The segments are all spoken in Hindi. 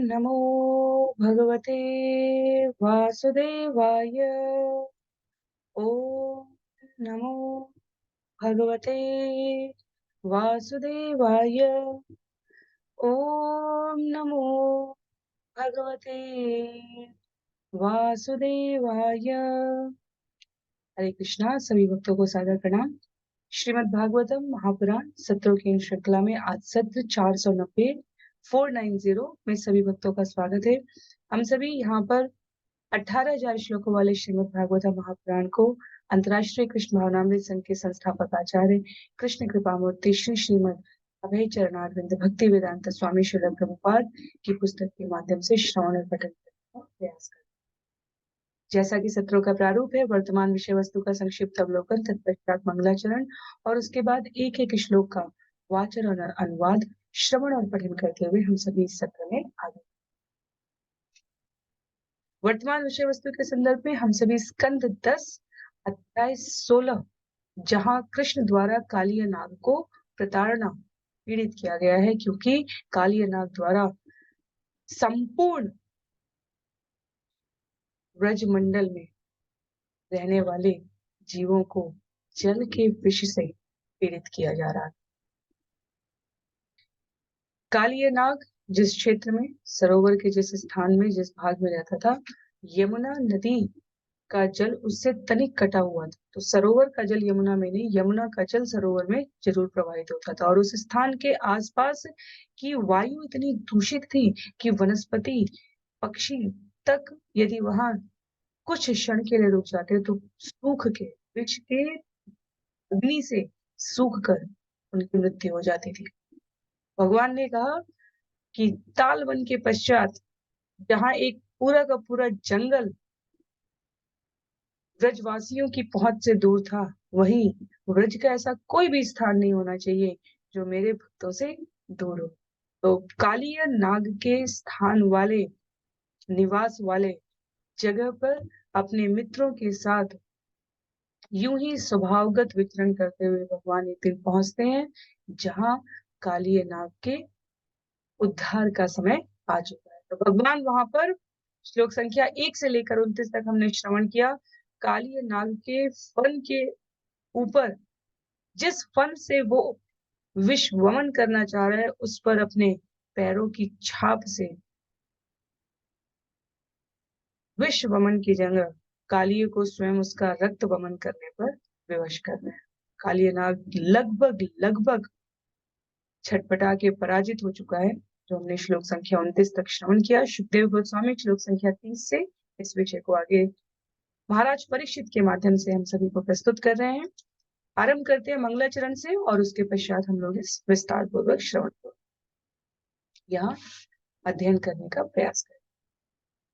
नमो भगवते वासुदेवाय। ओम नमो भगवते वासुदेवाय। ओम नमो भगवते वासुदेवाय। हरे कृष्णा। सभी भक्तों को सादर प्रणाम। श्रीमद् भागवतम महापुराण सत्रों की श्रृंखला में आज सत्र 490 490 में सभी भक्तों का स्वागत है। हम सभी यहाँ पर 18,000 श्लोकों वाले श्रीमद् भागवतम महापुराण को अंतर्राष्ट्रीय कृष्ण भावनामृत संघ के संस्थापक आचार्य कृष्ण कृपामूर्ति श्री श्रीमद् अभय चरणारविंद भक्ति वेदांत स्वामी श्रील प्रभुपाद की पुस्तक के माध्यम से श्रवण और पठन करने का प्रयास करें। जैसा कि सत्रों का प्रारूप है, वर्तमान विषय वस्तु का संक्षिप्त अवलोकन, तत्पश्चात मंगलाचरण और उसके बाद एक एक श्लोक का वाचन और अनुवाद, श्रवण और पठन करते हुए हम सभी इस सत्र में आगे। वर्तमान विषय वस्तु के संदर्भ में हम सभी स्कंद 10 अध्याय 16 जहां कृष्ण द्वारा कालिया नाग को प्रताड़ना पीड़ित किया गया है, क्योंकि कालिया नाग द्वारा संपूर्ण ब्रजमंडल में रहने वाले जीवों को जल के विष से पीड़ित किया जा रहा है। कालिया नाग जिस क्षेत्र में, सरोवर के जिस स्थान में, जिस भाग में रहता था, यमुना नदी का जल उससे तनिक कटा हुआ था। तो सरोवर का जल यमुना में नहीं, यमुना का जल सरोवर में जरूर प्रवाहित होता था। और उस स्थान के आसपास की वायु इतनी दूषित थी कि वनस्पति पक्षी तक यदि वहां कुछ क्षण के लिए रुक जाते तो सूख के, वृक्ष के अग्नि से सूख कर उनकी मृत्यु हो जाती थी। भगवान ने कहा कि ताल वन के पश्चात जहां एक पूरा का पूरा जंगल ब्रजवासियों की पहुंच से दूर था, वहीं ब्रज का ऐसा कोई भी स्थान नहीं होना चाहिए जो मेरे भक्तों से दूर हो। तो कालिया नाग के स्थान वाले, निवास वाले जगह पर अपने मित्रों के साथ यूं ही स्वभावगत विचरण करते हुए भगवान एक दिन पहुंचते हैं जहां कालिया नाग के उद्धार का समय आ चुका है। तो भगवान वहां पर श्लोक संख्या 1 से लेकर 29 तक हमने श्रवण किया। कालिया नाग के फन के ऊपर, जिस फन से वो विष वमन करना चाह रहा है, उस पर अपने पैरों की छाप से विष वमन की जगह कालिया को स्वयं उसका रक्त वमन करने पर विवश कर रहे हैं। कालिया नाग लगभग लगभग छटपटा के पराजित हो चुका है, जो हमने श्लोक संख्या 29 तक श्रवण किया। सुखदेव गोस्वामी श्लोक संख्या 30 से इस विषय को आगे महाराज परीक्षित के माध्यम से हम सभी को प्रस्तुत कर रहे हैं। आरंभ करते हैं मंगलाचरण से और उसके पश्चात हम लोग इस विस्तार पूर्वक श्रवण को यहाँ अध्ययन करने का प्रयास करें।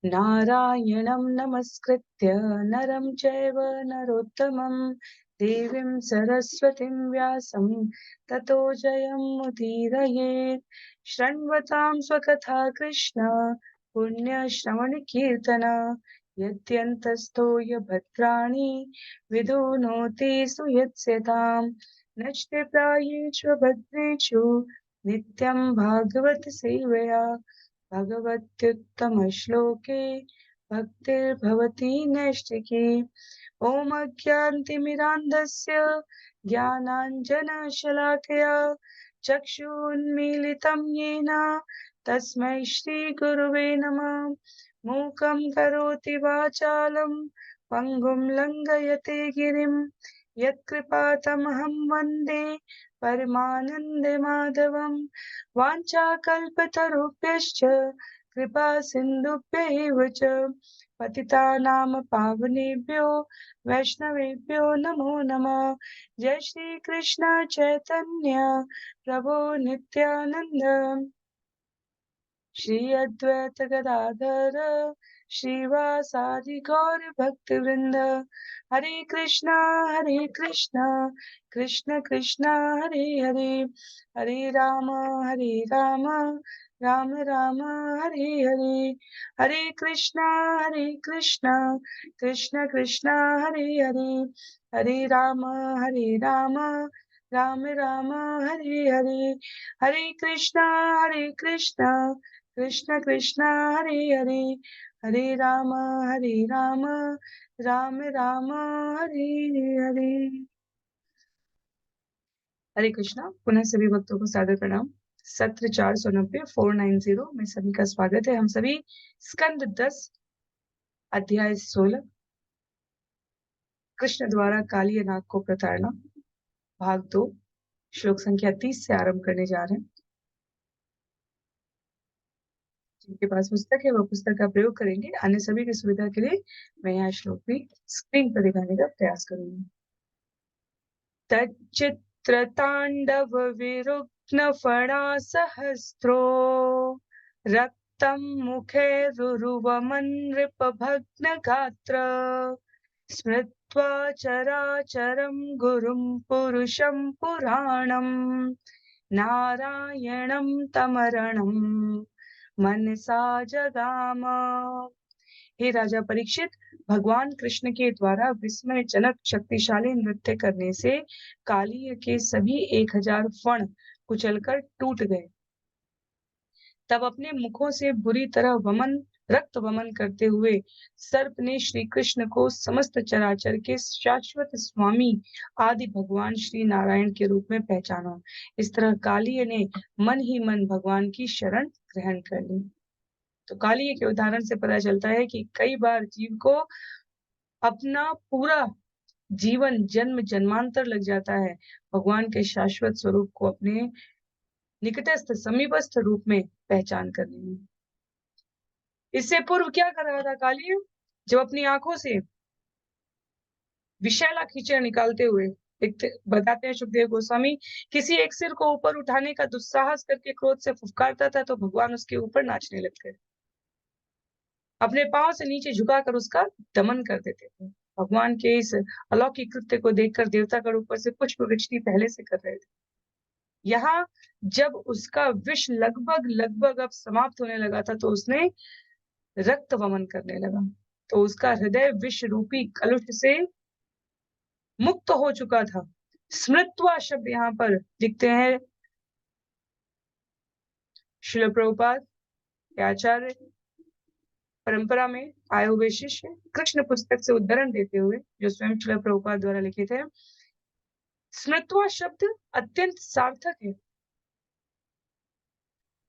नारायणं नमस्कृत्य नरं चैव नरोत्तमं देवीं सरस्वतीं व्यासं ततो जयमुदीरयेत्। शृण्वतां स्वकथा कृष्ण पुण्यश्रवणकीर्तना यद्यन्तस्थो य भद्राणि विदुनोति सुयत्स्यताम्। नचते प्रायेषु भद्रेषु नित्यं भागवत सेवया भगवत्युत्तमश्लोके भक्तिर्भवति नैष्टिकी। ॐ अज्ञानतिमिरान्धस्य ज्ञानाञ्जनशलाकया चक्षुन्मीलितं येन तस्मै श्रीगुरुवे नमः। मूकं करोति वाचालं पङ्गुं लङ्घयते गिरिं यत्कृपातमहं वन्दे परमानन्दमाधवम्। वाञ्छाकल्पतरुभ्यश्च कृपा सिन्धुभ्यैव च पतितानां पावनेभ्यो वैष्णवेभ्यो नमो नमः। जय श्री कृष्ण चैतन्य प्रभु नित्यानंद श्री अद्वैत गदाधर श्रीवासादि गौर भक्त वृंद। हरे कृष्णा कृष्ण कृष्ण हरे हरे, हरे राम राम राम हरे हरे। हरे कृष्णा कृष्ण कृष्ण हरे हरे, हरे राम राम राम हरे हरे। हरे कृष्णा कृष्ण कृष्ण हरे हरे, हरे राम राम राम हरे हरे। हरे कृष्णा। पुनः सभी भक्तों को सादर प्रणाम। सत्र 490 490 में सभी का स्वागत है। हम सभी स्कंद 10 अध्याय 16 कृष्ण द्वारा कालिय नाग को प्रताड़ना भाग 2 श्लोक संख्या 30 से आरंभ करने जा रहे हैं। जिनके पास पुस्तक है वह पुस्तक का प्रयोग करेंगे। अन्य सभी की सुविधा के लिए मैं यह श्लोक भी स्क्रीन पर दिखाने का प्रयास करूंगी। तच्चित्रताण्डव विरुग्न फणासहस्रो रक्तं मुखे रुरुवमन् नृपभग्नगात्र स्मृत्वा चराचरं गुरुं पुरुषं पुराणं नारायणं तमरणं मनसा जगाम। हे राजा परीक्षित, भगवान कृष्ण के द्वारा विस्मयजनक शक्तिशाली नृत्य करने से कालिय के सभी 1000 फण कुचलकर टूट गए। तब अपने मुखों से बुरी तरह रक्त वमन करते हुए सर्प ने श्री कृष्ण को समस्त चराचर के शाश्वत स्वामी आदि भगवान श्री नारायण के रूप में पहचाना। इस तरह कालिय ने मन ही मन भगवान की शरण ग्रहण कर ली। तो कालिय के उदाहरण से पता चलता है कि कई बार जीव को अपना पूरा जीवन जन्म जन्मांतर लग जाता है भगवान के शाश्वत स्वरूप को अपने निकटस्थ समीपस्थ रूप में पहचान करने में। इससे पूर्व क्या कर रहा था कालिय? जब अपनी आंखों से विषैला कीचड़ निकालते हुए बताते हैं सुखदेव गोस्वामी, किसी एक सिर को ऊपर उठाने का दुस्साहस करके क्रोध से फुफकारता था तो भगवान उसके ऊपर नाचने लगते, अपने पांव से नीचे झुकाकर उसका दमन कर देते थे। भगवान के इस अलौकिक कृत्य को देखकर देवतागण ऊपर से पुष्प वृष्टि पहले से कर रहे थे। यहाँ जब उसका विष लगभग अब समाप्त होने लगा था तो उसने रक्त वमन करने लगा। तो उसका हृदय विष रूपी कलुष से मुक्त हो चुका था। स्मृत्वा शब्द यहाँ पर लिखते हैं श्रील प्रभुपाद आचार्य परंपरा में आए हुए शिष्य कृष्ण पुस्तक से उद्धरण देते हुए जो स्वयं श्रील प्रभुपाद द्वारा लिखित है। स्मृत्वा शब्द अत्यंत सार्थक है।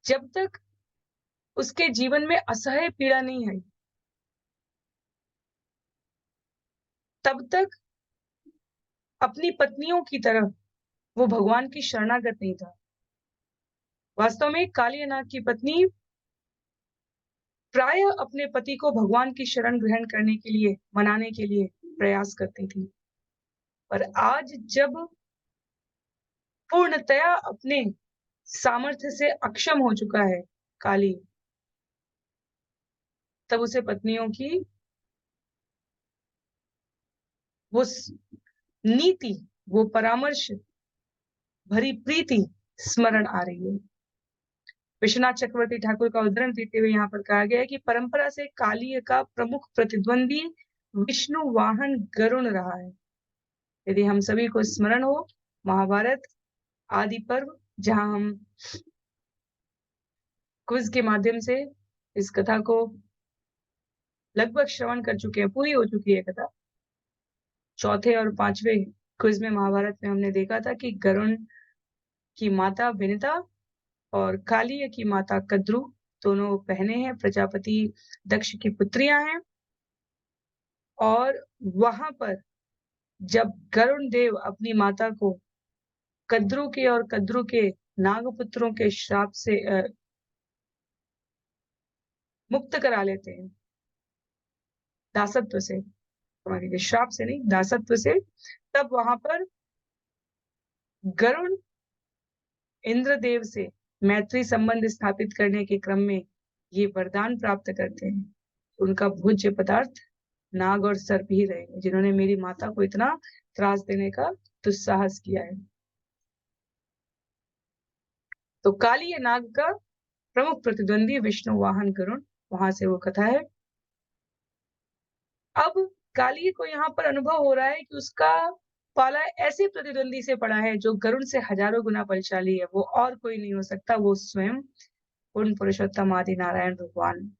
जब तक उसके जीवन में असह्य पीड़ा नहीं आई तब तक अपनी पत्नियों की तरह वो भगवान की शरणागत नहीं था। वास्तव में कालिय नाग की पत्नी प्राय अपने पति को भगवान की शरण ग्रहण करने के लिए मनाने के लिए प्रयास करती थी, पर आज जब पूर्णतया अपने सामर्थ्य से अक्षम हो चुका है काली, तब उसे पत्नियों की वो नीति, वो परामर्श भरी प्रीति स्मरण आ रही है। विश्वनाथ चक्रवर्ती ठाकुर का उद्धरण देते हुए यहाँ पर कहा गया है कि परंपरा से कालिय का प्रमुख प्रतिद्वंदी विष्णु वाहन गरुण रहा है। यदि हम सभी को स्मरण हो महाभारत आदि पर्व, जहां हम क्विज के माध्यम से इस कथा को लगभग श्रवण कर चुके हैं, पूरी हो चुकी है कथा। चौथे और पांचवें क्विज में महाभारत में हमने देखा था कि गरुण की माता विनिता और कालिय की माता कद्रु दोनों बहनें हैं, प्रजापति दक्ष की पुत्रियां हैं। और वहां पर जब गरुण देव अपनी माता को कद्रु के और कद्रु के नागपुत्रों के श्राप से मुक्त करा लेते हैं, दासत्व से, हमारे श्राप से नहीं, दासत्व से, तब वहां पर गरुण इंद्रदेव से मैत्री संबंध स्थापित करने के क्रम में ये वरदान प्राप्त करते हैं। उनका भोज्य पदार्थ नाग और सर्प ही रहे जिन्होंने मेरी माता को इतना त्रास देने का दुस्साहस किया है। तो कालिय नाग का प्रमुख प्रतिद्वंदी विष्णु वाहन गरुण, वहां से वो कथा है। अब कालिय को यहाँ पर अनुभव हो रहा है कि उसका पाला ऐसे प्रतिद्वंदी से पड़ा है जो गरुण से हजारों गुना बलशाली है। वो और कोई नहीं हो सकता, वो स्वयं पूर्ण पुरुषोत्तम आदि नारायण भगवान।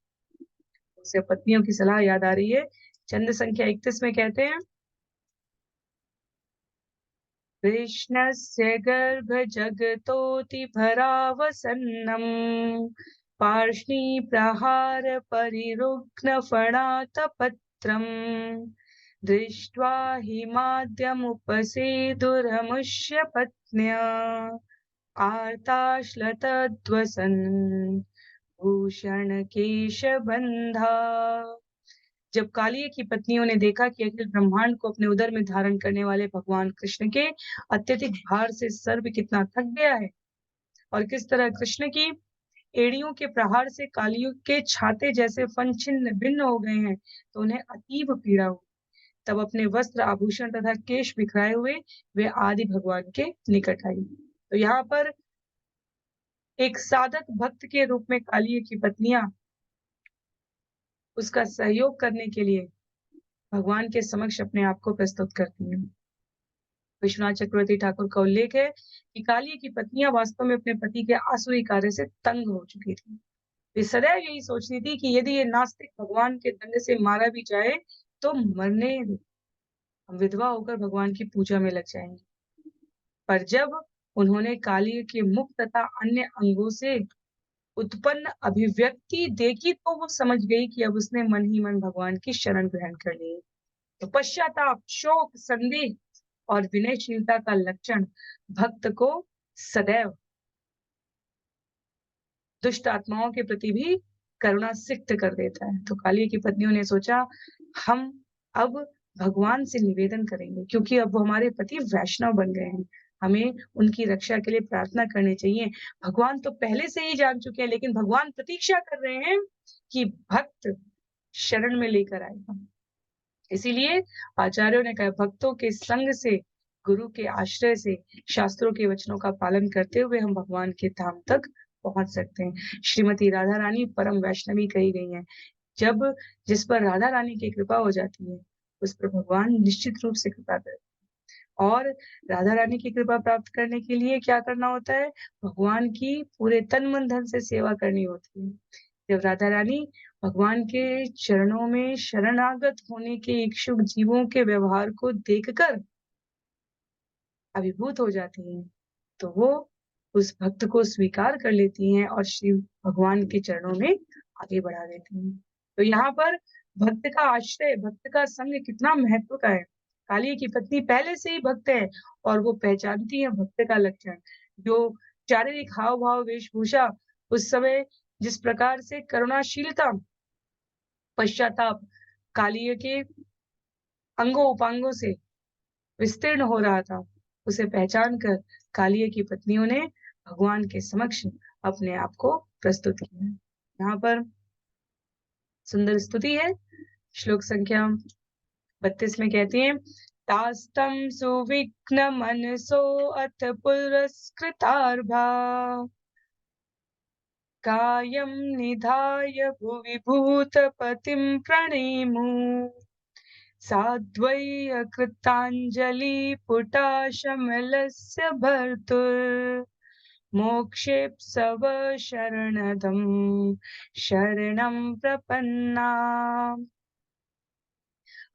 उसे पत्नियों की सलाह याद आ रही है। चंद संख्या 31 में कहते हैं, कृष्णस्य गर्भजगतोति भरावसन्नम् पार्ष्णीप्रहार परिरुग्णफणातपत्रम् दृष्ट्वा हि माद्यमुपसेदुरमुष्य पत्न्या आर्ताश्लतद्वसन् भूषण केशबन्धा। जब कालिय की पत्नियों ने देखा कि अखिल ब्रह्मांड को अपने उदर में धारण करने वाले भगवान कृष्ण के अत्यधिक भार से सर्प कितना थक गया है और किस तरह कृष्ण की एड़ियों के प्रहार से कालियों के छाते जैसे फन छिन्न भिन्न हो गए हैं, तो उन्हें अतीब पीड़ा हुई। तब अपने वस्त्र आभूषण तथा केश बिखराए हुए वे आदि भगवान के निकट आई। तो यहाँ पर एक साधक भक्त के रूप में कालिय की पत्नियां उसका सहयोग करने के लिए भगवान के समक्ष अपने आप को प्रस्तुत करती हैं। विश्वनाथ चक्रवर्ती ठाकुर का उल्लेख है कि कालिय की पत्नियां वास्तव में अपने पति के आसुरी कार्य से तंग हो चुकी थी। वे सदैव यही सोचती थी कि यदि ये नास्तिक भगवान के दंड से मारा भी जाए तो मरने दो, हम विधवा होकर भगवान की पूजा में लग जाएंगे। पर जब उन्होंने कालिय के मुख तथा अन्य अंगों से उत्पन्न अभिव्यक्ति देखी तो वो समझ गई कि अब उसने मन ही मन भगवान की शरण ग्रहण कर ली है। तो पश्चाताप, शोक, संदेह और विनयशीलता का लक्षण भक्त को सदैव दुष्ट आत्माओं के प्रति भी करुणा सिक्त कर देता है। तो कालिय की पत्नियों ने सोचा, हम अब भगवान से निवेदन करेंगे, क्योंकि अब वो हमारे पति वैष्णव बन गए हैं, हमें उनकी रक्षा के लिए प्रार्थना करनी चाहिए। भगवान तो पहले से ही जान चुके हैं, लेकिन भगवान प्रतीक्षा कर रहे हैं कि भक्त शरण में लेकर आएगा। इसीलिए आचार्यों ने कहा, भक्तों के संग से, गुरु के आश्रय से, शास्त्रों के वचनों का पालन करते हुए हम भगवान के धाम तक पहुंच सकते हैं। श्रीमती राधा रानी परम वैष्णवी कही गई हैं। जब जिस पर राधा रानी की कृपा हो जाती है, उस पर भगवान निश्चित रूप से कृपा करते हैं। और राधा रानी की कृपा प्राप्त करने के लिए क्या करना होता है? भगवान की पूरे तन मन धन से सेवा करनी होती है। जब राधा रानी भगवान के चरणों में शरणागत होने के इच्छुक जीवों के व्यवहार को देखकर अभिभूत हो जाती हैं, तो वो उस भक्त को स्वीकार कर लेती हैं और श्री भगवान के चरणों में आगे बढ़ा देती हैं। तो यहाँ पर भक्त का आश्रय, भक्त का संग कितना महत्व का है। कालिय की पत्नी पहले से ही भक्त है और वो पहचानती है भक्त का लक्षण, जो शारीरिक हाव भाव, वेशभूषा, उस समय जिस प्रकार से करुणाशीलता, पश्चाताप कालिय के अंगों उपांगों से विस्तीर्ण हो रहा था, उसे पहचान कर कालिय की पत्नियों ने भगवान के समक्ष अपने आप को प्रस्तुत किया। यहाँ पर सुंदर स्तुति है। श्लोक संख्या 32 में कहती हैं, तास्तम सुविघ्न मनसो अथ पुरस्कृतार्भा कायं निधाय भुवि भूतपतिं प्रणेमु साद्वै कृताञ्जलिपुटा शमलस्य भर्तुर्मोक्षेप्सव शरणदं शरणं प्रपन्ना।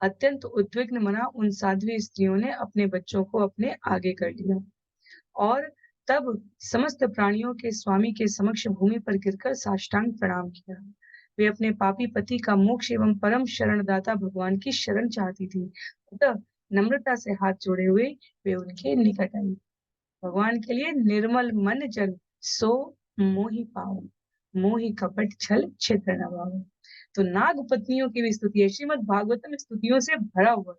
अत्यंत उद्विग्न मना उन साध्वी स्त्रियों ने अपने बच्चों को अपने आगे कर लिया और तब समस्त प्राणियों के स्वामी के समक्ष भूमि पर गिरकर साष्टांग प्रणाम किया। वे अपने पापी पति का मोक्ष एवं परम शरणदाता भगवान की शरण चाहती थी, अतः नम्रता से हाथ जोड़े हुए वे उनके निकट आई। भगवान के लिए निर्मल मन जन सो मोहि पाओ, मोहि कपट छल छिद्र न भाओ। तो नाग पत्नियों की भी स्तुति है। श्रीमद् भागवतम स्तुतियों से भरा हुआ।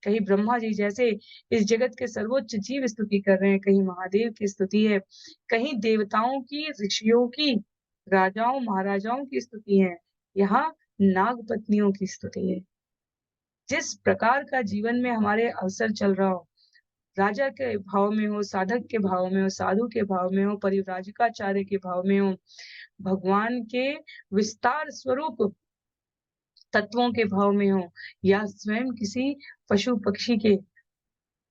कहीं ब्रह्मा जी जैसे इस जगत के सर्वोच्च जीव स्तुति कर रहे हैं, कहीं महादेव की स्तुति है, कहीं देवताओं की, ऋषियों की, राजाओं महाराजाओं की स्तुति है, यहाँ नाग पत्नियों की स्तुति है। जिस प्रकार का जीवन में हमारे अवसर चल रहा हो, राजा के भाव में हो, साधक के भाव में हो, साधु के भाव में हो, परिव्राजकाचार्य के भाव में हो, भगवान के विस्तार स्वरूप तत्वों के भाव में हो, या स्वयं किसी पशु पक्षी के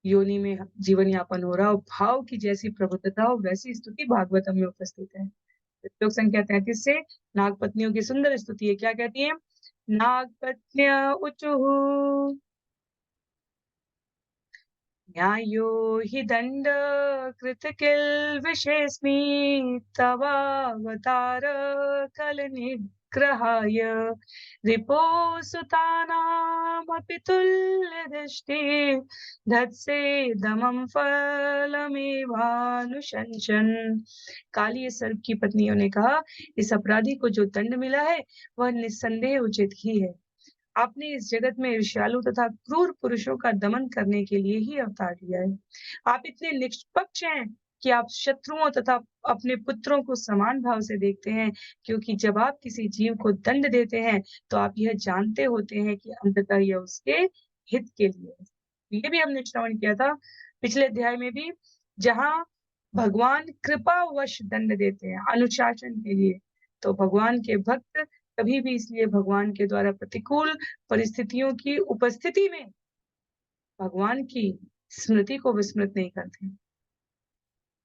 योनि में जीवन यापन हो रहा हो, भाव की जैसी प्रबुद्धता हो, वैसी स्तुति भागवतम में उपस्थित है। श्लोक संख्या 33 से नागपत्नियों की सुंदर स्तुति है। क्या कहती है? नागपत्न्य ऊचुः न्यायो हि दण्ड कृतकिल्बिषेऽस्मि तवावतार कलनिग्रहाय रिपोसुतानामपि तुल्यदृष्टिः धत्सेदमं फलमेवानुशंसन्। काली सर्प की पत्नियों ने कहा, इस अपराधी को जो दंड मिला है वह निस्संदेह उचित ही है। आपने इस जगत में ईर्ष्यालु तथा क्रूर पुरुषों का दमन करने के लिए ही अवतार लिया है। आप इतने निष्पक्ष हैं कि आप शत्रुओं तथा अपने पुत्रों को समान भाव से देखते हैं, क्योंकि जब आप किसी जीव को दंड देते हैं, तो आप यह जानते होते हैं कि अंततः यह उसके हित के लिए है। ये भी हमने श्रवण किया था पिछले अध्याय में भी, जहाँ भगवान कृपावश दंड देते हैं अनुशासन के लिए, तो भगवान के भक्त कभी भी इसलिए भगवान के द्वारा प्रतिकूल परिस्थितियों की उपस्थिति में भगवान की स्मृति को विस्मृत नहीं करते।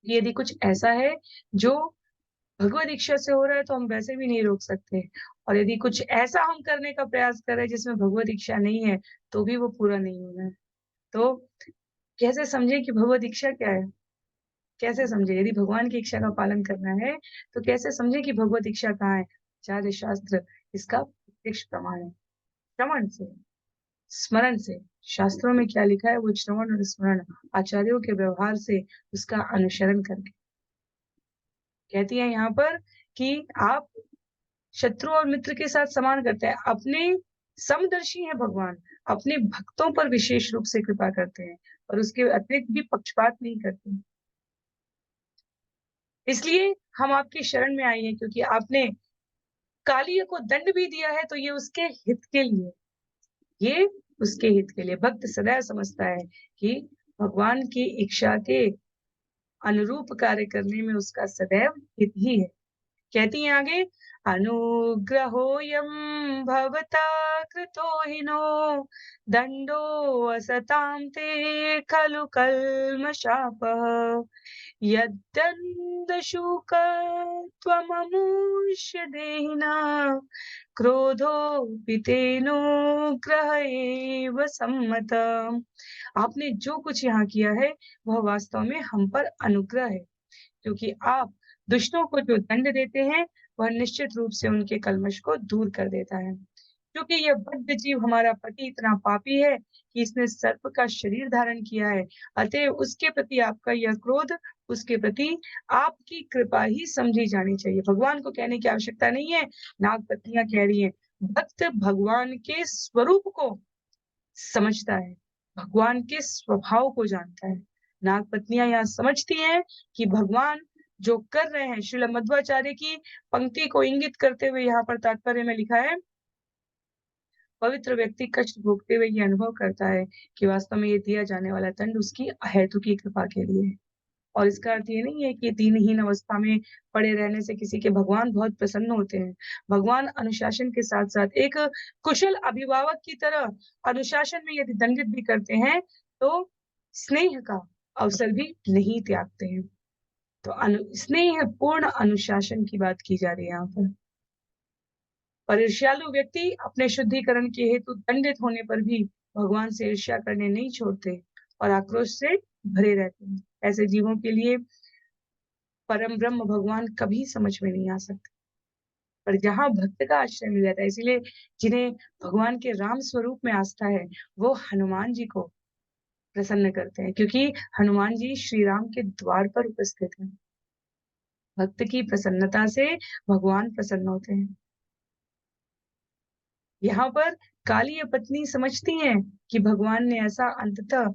यदि कुछ ऐसा है जो भगवत इच्छा से हो रहा है तो हम वैसे भी नहीं रोक सकते, और यदि कुछ ऐसा हम करने का प्रयास कर रहे हैं जिसमें भगवत इच्छा नहीं है, तो भी वो पूरा नहीं होना है। तो कैसे समझे कि भगवत इच्छा क्या है? कैसे समझे? यदि भगवान की इच्छा का पालन करना है, तो कैसे समझे कि भगवत इच्छा कहाँ है? आचार्य शास्त्र इसका प्रत्यक्ष प्रमाण है। श्रवण से, स्मरण से, शास्त्रों में क्या लिखा है वो श्रवण और स्मरण, आचार्यों के व्यवहार से उसका अनुसरण करके। कहती है यहाँ पर कि आप शत्रु और मित्र के साथ समान करते हैं, अपने समदर्शी हैं भगवान, अपने भक्तों पर विशेष रूप से कृपा करते हैं और उसके अतिरिक्त भी पक्षपात नहीं करते। इसलिए हम आपकी शरण में आए हैं, क्योंकि आपने कालिय को दंड भी दिया है तो ये उसके हित के लिए, ये उसके हित के लिए। भक्त सदैव समझता है कि भगवान की इच्छा के अनुरूप कार्य करने में उसका सदैव हित ही है। कहती हैं आगे, अनुग्रहोऽयं भवता कृतो हिनो दण्डो असतां ते खलु कल्मषापः यद्दण्डशूकत्वममुष्य देहिनः क्रोधोऽपि तेनोग्रह एव सम्मतः। आपने जो कुछ यहाँ किया है वह वास्तव में हम पर अनुग्रह है, क्योंकि आप दुष्टों को जो दंड देते हैं वह निश्चित रूप से उनके कल्मश को दूर कर देता है। क्योंकि यह बद्ध जीव हमारा पति इतना पापी है कि इसने सर्प का शरीर धारण किया है, अतः उसके प्रति आपका यह क्रोध, उसके प्रति आपकी कृपा ही समझी जानी चाहिए। भगवान को कहने की आवश्यकता नहीं है, नागपत्नियां कह रही हैं। भक्त भगवान के स्वरूप को समझता है, भगवान के स्वभाव को जानता है। नागपत्नियां यहाँ समझती हैं कि भगवान जो कर रहे हैं, श्रील मध्वाचार्य की पंक्ति को इंगित करते हुए यहाँ पर तात्पर्य में लिखा है, पवित्र व्यक्ति कष्ट भोगते हुए ये अनुभव करता है कि वास्तव में ये दिया जाने वाला दंड उसकी अहेतु की कृपा के लिए है। और इसका अर्थ ये नहीं है कि दीनहीन अवस्था में पड़े रहने से किसी के भगवान बहुत प्रसन्न होते हैं। भगवान अनुशासन के साथ-साथ एक कुशल अभिभावक की तरह अनुशासन में यदि दंडित भी करते हैं, तो स्नेह का अवसर भी नहीं त्यागते हैं। तो स्नेह पूर्ण अनुशासन की बात की जा रही है यहाँ पर। और ईर्ष्यालु व्यक्ति अपने शुद्धिकरण के हेतु दंडित होने पर भी भगवान से ईर्ष्या करने नहीं छोड़ते और आक्रोश से भरे रहते हैं। ऐसे जीवों के लिए परम ब्रह्म भगवान कभी समझ में नहीं आ सकते। पर जहाँ भक्त का आश्रय मिल जाता है, इसीलिए जिन्हें भगवान के राम स्वरूप में आस्था है, वो हनुमान जी को प्रसन्न करते हैं, क्योंकि हनुमान जी श्री राम के द्वार पर उपस्थित हैं। भक्त की प्रसन्नता से भगवान प्रसन्न होते हैं। यहाँ पर काली पत्नी समझती हैं कि भगवान ने ऐसा अंततः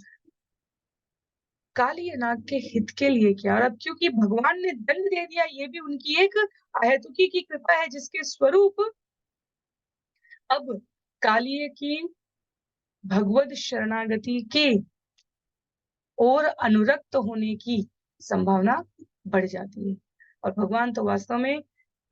काली नाग के हित के लिए किया, और अब क्योंकि भगवान ने दंड दे दिया, ये भी उनकी एक अहेतुकी की कृपा है, जिसके स्वरूप अब कालिय की भगवत शरणागति के और अनुरक्त होने की संभावना बढ़ जाती है। और भगवान तो वास्तव में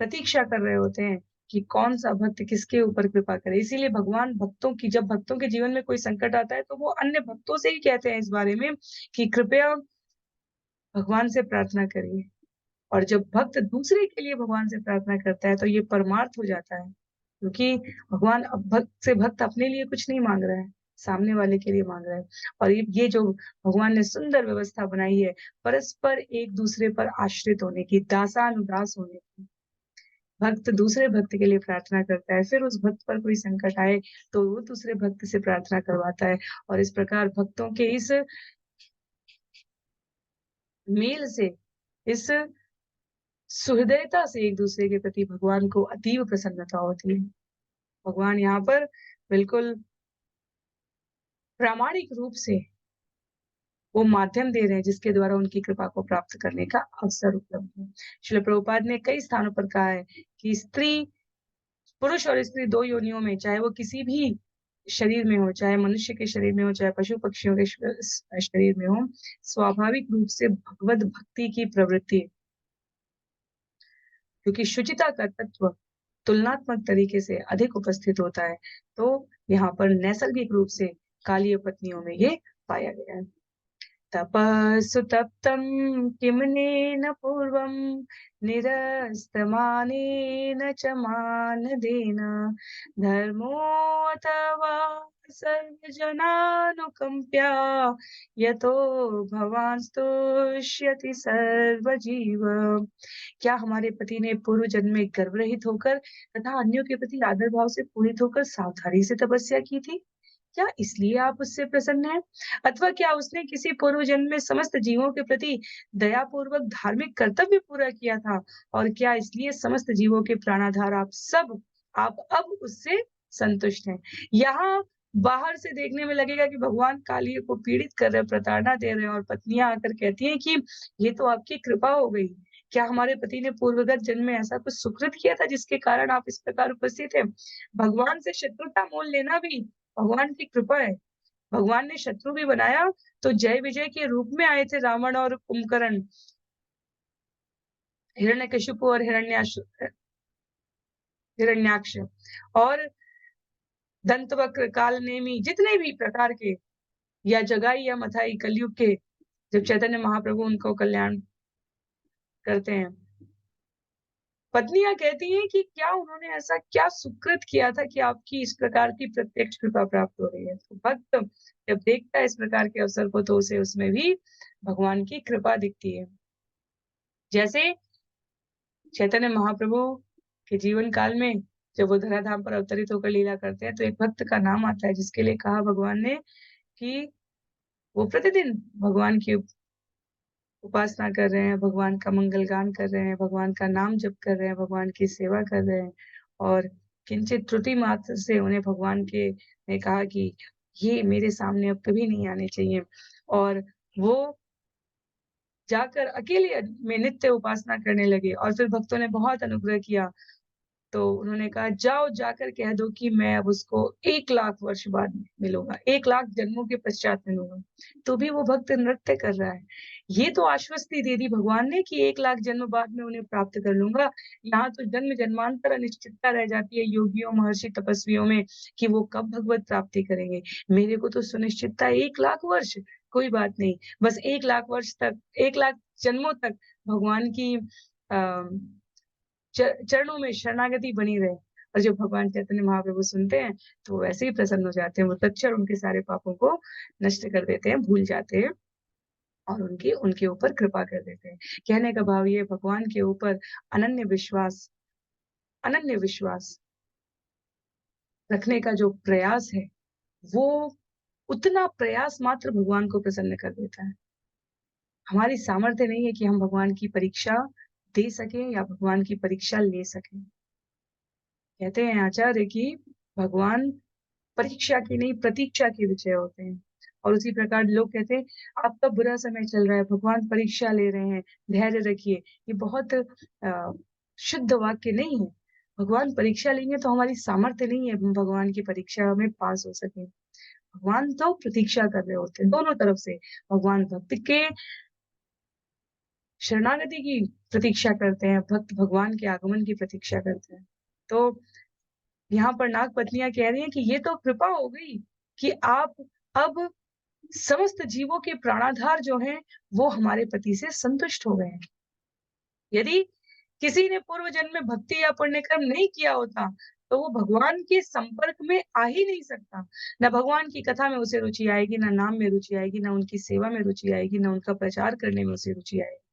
प्रतीक्षा कर रहे होते हैं कि कौन सा भक्त किसके ऊपर कृपा करे। इसीलिए भगवान जब भक्तों के जीवन में कोई संकट आता है, तो वो अन्य भक्तों से ही कहते हैं इस बारे में कि कृपया भगवान से प्रार्थना करिए, और जब भक्त दूसरे के लिए भगवान से प्रार्थना करता है तो ये परमार्थ हो जाता है, क्योंकि भगवान अब भक्त अपने लिए कुछ नहीं माँग रहा है, सामने वाले के लिए माँग रहा है। और ये जो भगवान ने सुंदर व्यवस्था बनाई है, परस्पर एक-दूसरे पर आश्रित होने की, दासानुदास होने की। भक्त दूसरे भक्त के लिए प्रार्थना करता है, फिर उस भक्त पर कोई संकट आए, तो वो दूसरे भक्त से प्रार्थना करवाता है और इस प्रकार भक्तों के इस मेल से, इस सुहृदयता से एक-दूसरे के प्रति भगवान को अतीव प्रसन्नता होती है। भगवान यहाँ पर बिल्कुल प्रामाणिक रूप से वो माध्यम दे रहे हैं जिसके द्वारा उनकी कृपा को प्राप्त करने का अवसर उपलब्ध है। श्रील प्रभुपाद ने कई स्थानों पर कहा है कि पुरुष और स्त्री 2 योनियों में, चाहे वो किसी भी शरीर में हो, चाहे मनुष्य के शरीर में हो, चाहे पशु-पक्षियों के शरीर में हो, स्वाभाविक रूप से भगवत भक्ति की प्रवृत्ति, क्योंकि शुचिता का तत्व तुलनात्मक तरीके से अधिक उपस्थित होता है, तो यहाँ पर नैसर्गिक रूप से कालीय पत्नियों में ये पाया गया है। तपः सुतप्तं किमनेन पूर्वं निरस्तमानेन च मानदेन धर्मोऽथवा सर्वजनानुकम्प्या यतो भवान् स्तुष्यति सर्वजीव। क्या हमारे पति ने पूर्व जन्म में गर्भरहित होकर तथा अन्यों के प्रति आदर भाव से पूरित होकर सावधानी से तपस्या की थी? क्या इसलिए आप उससे प्रसन्न हैं? अथवा क्या उसने किसी पूर्व जन्म में समस्त जीवों के प्रति दयापूर्वक धार्मिक कर्तव्य पूरा किया था? और क्या इसलिए समस्त जीवों के प्राणाधार आप अब उससे संतुष्ट हैं? यहाँ बाहर से देखने में लगेगा कि भगवान कालिया को पीड़ित कर रहे हैं, प्रताड़ना दे रहे हैं और पत्नियाँ आकर कहती हैं कि ये तो आपकी कृपा हो गई। क्या हमारे पति ने पूर्वगत जन्म में ऐसा कुछ सुकृत किया था जिसके कारण आप इस प्रकार उपस्थित हैं? भगवान से शत्रुता मोल लेना भी भगवान की कृपा है। भगवान ने शत्रु भी बनाया तो जय विजय के रूप में आए थे रावण और कुंभकर्ण, हिरण्यकशिपु और हिरण्याक्ष और दंतवक्र, कालनेमी, जितने भी प्रकार के या जगाई या मथाई कलयुग के जब चैतन्य महाप्रभु उनको कल्याण करते हैं। पत्नियां कहती हैं कि क्या उन्होंने ऐसा क्या सुकृत किया था कि आपकी इस प्रकार की प्रत्यक्ष कृपा प्राप्त हो रही है। तो भक्त जब देखता है इस प्रकार के अवसर को तो उसे उसमें भी भगवान की कृपा दिखती है। जैसे चैतन्य महाप्रभु के जीवन काल में जब वो धराधाम पर अवतरित होकर लीला करते हैं तो एक भक्त का नाम आता है जिसके लिए कहा भगवान ने कि वो प्रतिदिन भगवान की उपासना कर रहे हैं, भगवान का मंगल गान कर रहे हैं, भगवान का नाम जप कर रहे हैं, भगवान की सेवा कर रहे हैं और किंचित त्रुटि मात्र से उन्हें भगवान के ने कहा कि ये मेरे सामने अब कभी नहीं आने चाहिए और वो जाकर अकेले में नित्य उपासना करने लगे और फिर भक्तों ने बहुत अनुग्रह किया तो उन्होंने कहा जाओ जाकर कह दो कि मैं अब उसको 1 लाख वर्ष बाद मिलूँगा, 1 लाख जन्मों के पश्चात मिलूँगा। तो भी वो भक्त नृत्य कर रहा है। ये तो आश्वस्ति दे दी भगवान ने कि 1 लाख जन्म बाद में उन्हें प्राप्त कर लूँगा। यहाँ तो जन्म-जन्मांतर अनिश्चितता रह जाती है योगियों, महर्षि, तपस्वियों में कि वो कब भगवत प्राप्ति करेंगे। मेरे को तो सुनिश्चितता है 1 लाख वर्ष, कोई बात नहीं। बस 1 लाख वर्ष तक 1 लाख जन्मों तक भगवान की अ चरणों में शरणागति बनी रहे और जब भगवान चैतन्य महाप्रभु सुनते हैं, तो वो वैसे ही प्रसन्न हो जाते हैं, वो तत्क्षण उनके सारे पापों को नष्ट कर देते हैं, भूल जाते हैं और उनके उनके ऊपर कृपा कर देते हैं। कहने का भाव ये भगवान के ऊपर अनन्य विश्वास रखने का जो प्रयास है, वो उतना प्रयास मात्र भगवान को प्रसन्न कर देता है। हमारी सामर्थ्य नहीं है कि हम भगवान की परीक्षा दे सकें या भगवान की परीक्षा ले सकें। कहते हैं आचार्य कि भगवान परीक्षा की नहीं प्रतीक्षा के विषय होते हैं और उसी प्रकार लोग कहते हैं आपका बुरा समय चल रहा है भगवान परीक्षा ले रहे हैं धैर्य रखिए ये बहुत शुद्ध वाक्य नहीं है भगवान परीक्षा लेंगे तो हमारी सामर्थ्य नहीं है हम भगवान की परीक्षा में पास हो सके भगवान तो प्रतीक्षा कर रहे होते हैं दोनों तरफ से भगवान भक्त के शरणागति की प्रतीक्षा करते हैं भक्त भगवान के आगमन की प्रतीक्षा करते हैं तो यहाँ पर नाग पत्नियां कह रही हैं कि ये तो कृपा हो गई कि आप अब समस्त जीवों के प्राणाधार जो हैं वो हमारे पति से संतुष्ट हो गए हैं यदि किसी ने पूर्व जन्म में भक्ति या पुण्य कर्म नहीं किया होता, तो वो भगवान के संपर्क में आ ही नहीं सकता। ना भगवान की कथा में उसे रुचि आएगी, ना नाम में रुचि आएगी, ना उनकी सेवा में रुचि आएगी, ना उनका प्रचार करने में उसे रुचि आएगी।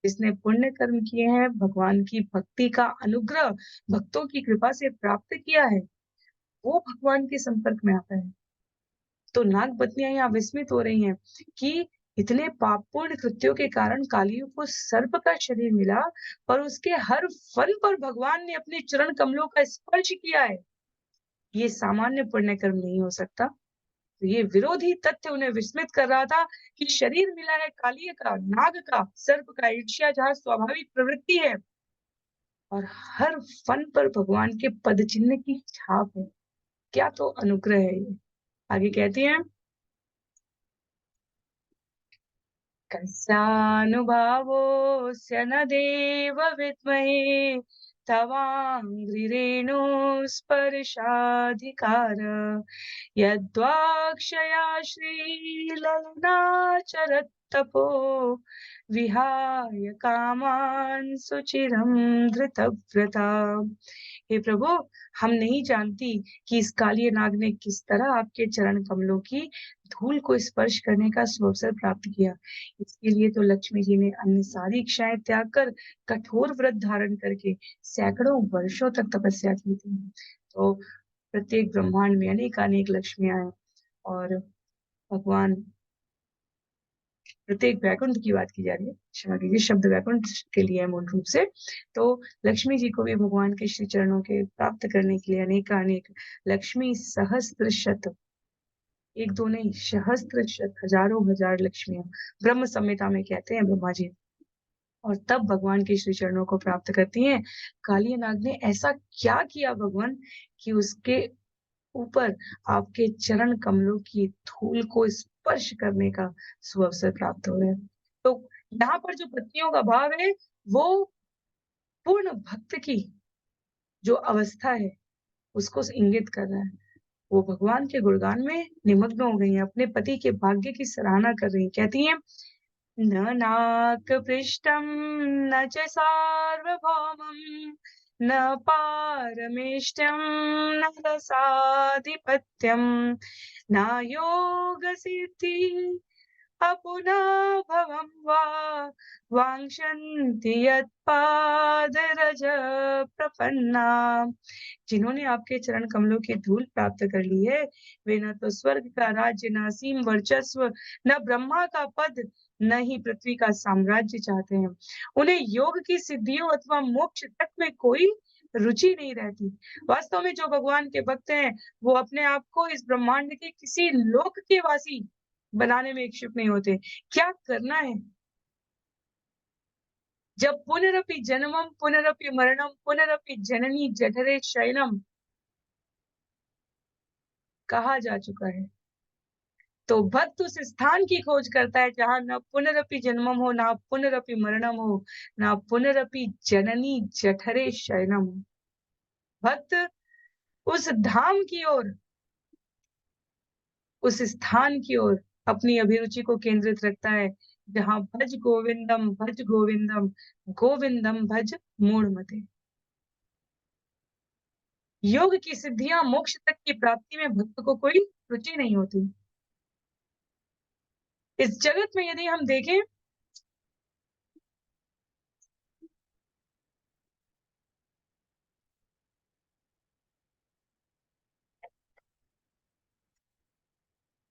जिसने पुण्य कर्म किए हैं, भगवान की भक्ति का अनुग्रह भक्तों की कृपा से प्राप्त किया है, वो भगवान के संपर्क में आता है। तो नाग पत्नियां यहाँ विस्मित हो रही हैं कि इतने पापपूर्ण कृत्यों के कारण कालियों को सर्प का शरीर मिला, पर उसके हर फल पर भगवान ने अपने चरण कमलों का स्पर्श किया है। ये सामान्य पुण्य कर्म नहीं हो सकता। तो ये विरोधी तथ्य उन्हें विस्मित कर रहा था कि शरीर मिला है कालिय का, नाग का, सर्प का, ईर्ष्या जहाँ स्वाभाविक प्रवृत्ति है, और हर फन पर भगवान के पद चिन्ह की छाप है। क्या तो अनुग्रह है ये। आगे कहती हैं, कस्यानुभावोऽस्य न देव विद्महे तवाङ्घ्रिरेणुस्पर्शाधिकार यद्वाक्षया श्रीललनाचरत्तपो विहाय कामान् सुचिरं धृतव्रता। हे प्रभु, हम नहीं जानती कि इस कालिय नाग ने किस तरह आपके चरण कमलों की धूल को स्पर्श करने का सुअवसर प्राप्त किया। इसके लिए तो लक्ष्मी जी ने अन्य सारी इच्छाएं त्याग कर कठोर व्रत धारण करके सैकड़ों वर्षों तक तपस्या की थी। तो प्रत्येक ब्रह्मांड में अनेक लक्ष्मियां हैं, और भगवान प्रत्येक वैकुंठ की बात की जा रही है, क्षमा कीजिए, शब्द वैकुंठ के लिए है मूल रूप से। तो लक्ष्मी जी को भी भगवान के श्री चरणों के प्राप्त करने के लिए अनेक लक्ष्मी सहस्त्र शत, एक दो नहीं, सहस्त्र शत, हजारों हजार लक्ष्मियां ब्रह्म संहिता में कहते हैं ब्रह्मा जी, और तब भगवान के श्री चरणों को प्राप्त करती हैं। कालिय नाग ने ऐसा क्या किया भगवान कि उसके ऊपर आपके चरण कमलों की धूल को स्पर्श करने का सुअवसर प्राप्त हो रहा है। तो यहाँ पर जो पत्नियों का भाव है, वो पूर्ण भक्त की जो अवस्था है उसको इंगित कर रहा है। वो भगवान के गुणगान में निमग्न हो गई हैं, अपने पति के भाग्य की सराहना कर रही हैं। कहती हैं, न नाकपृष्ठं न च सार्वभौमं न पारमेष्ठ्यं न रसाधिपत्यं न योगसिद्धि अपुनः भवं वा वाञ्छन्ति यत्पादरज प्रपन्ना। जिन्होंने आपके चरण कमलों की धूल प्राप्त कर ली है, वे न तो स्वर्ग का राज्य, न असीम वर्चस्व, न ब्रह्मा का पद, न ही पृथ्वी का साम्राज्य चाहते हैं। उन्हें योग की सिद्धियों अथवा मोक्ष तक में कोई रुचि नहीं रहती। वास्तव में जो भगवान के भक्त हैं, वो अपने आप को इस ब्रह्मांड के किसी लोक के वासी बनाने में इच्छुक नहीं होते। क्या करना है? जब पुनरपि जन्मम पुनरपि मरणम पुनरपि जननी जठरे शयनम कहा जा चुका है, तो भक्त उस स्थान की खोज करता है जहां न पुनरपि जन्मम हो, ना पुनरपि मरणम हो, ना पुनरपि जननी जठरे शयनम हो। भक्त उस धाम की ओर, उस स्थान की ओर अपनी अभिरुचि को केंद्रित रखता है जहां भज गोविंदम गोविंदम भज मूढ़मते। योग की सिद्धियां, मोक्ष तक की प्राप्ति में भक्त को कोई रुचि नहीं होती। इस जगत में यदि हम देखें,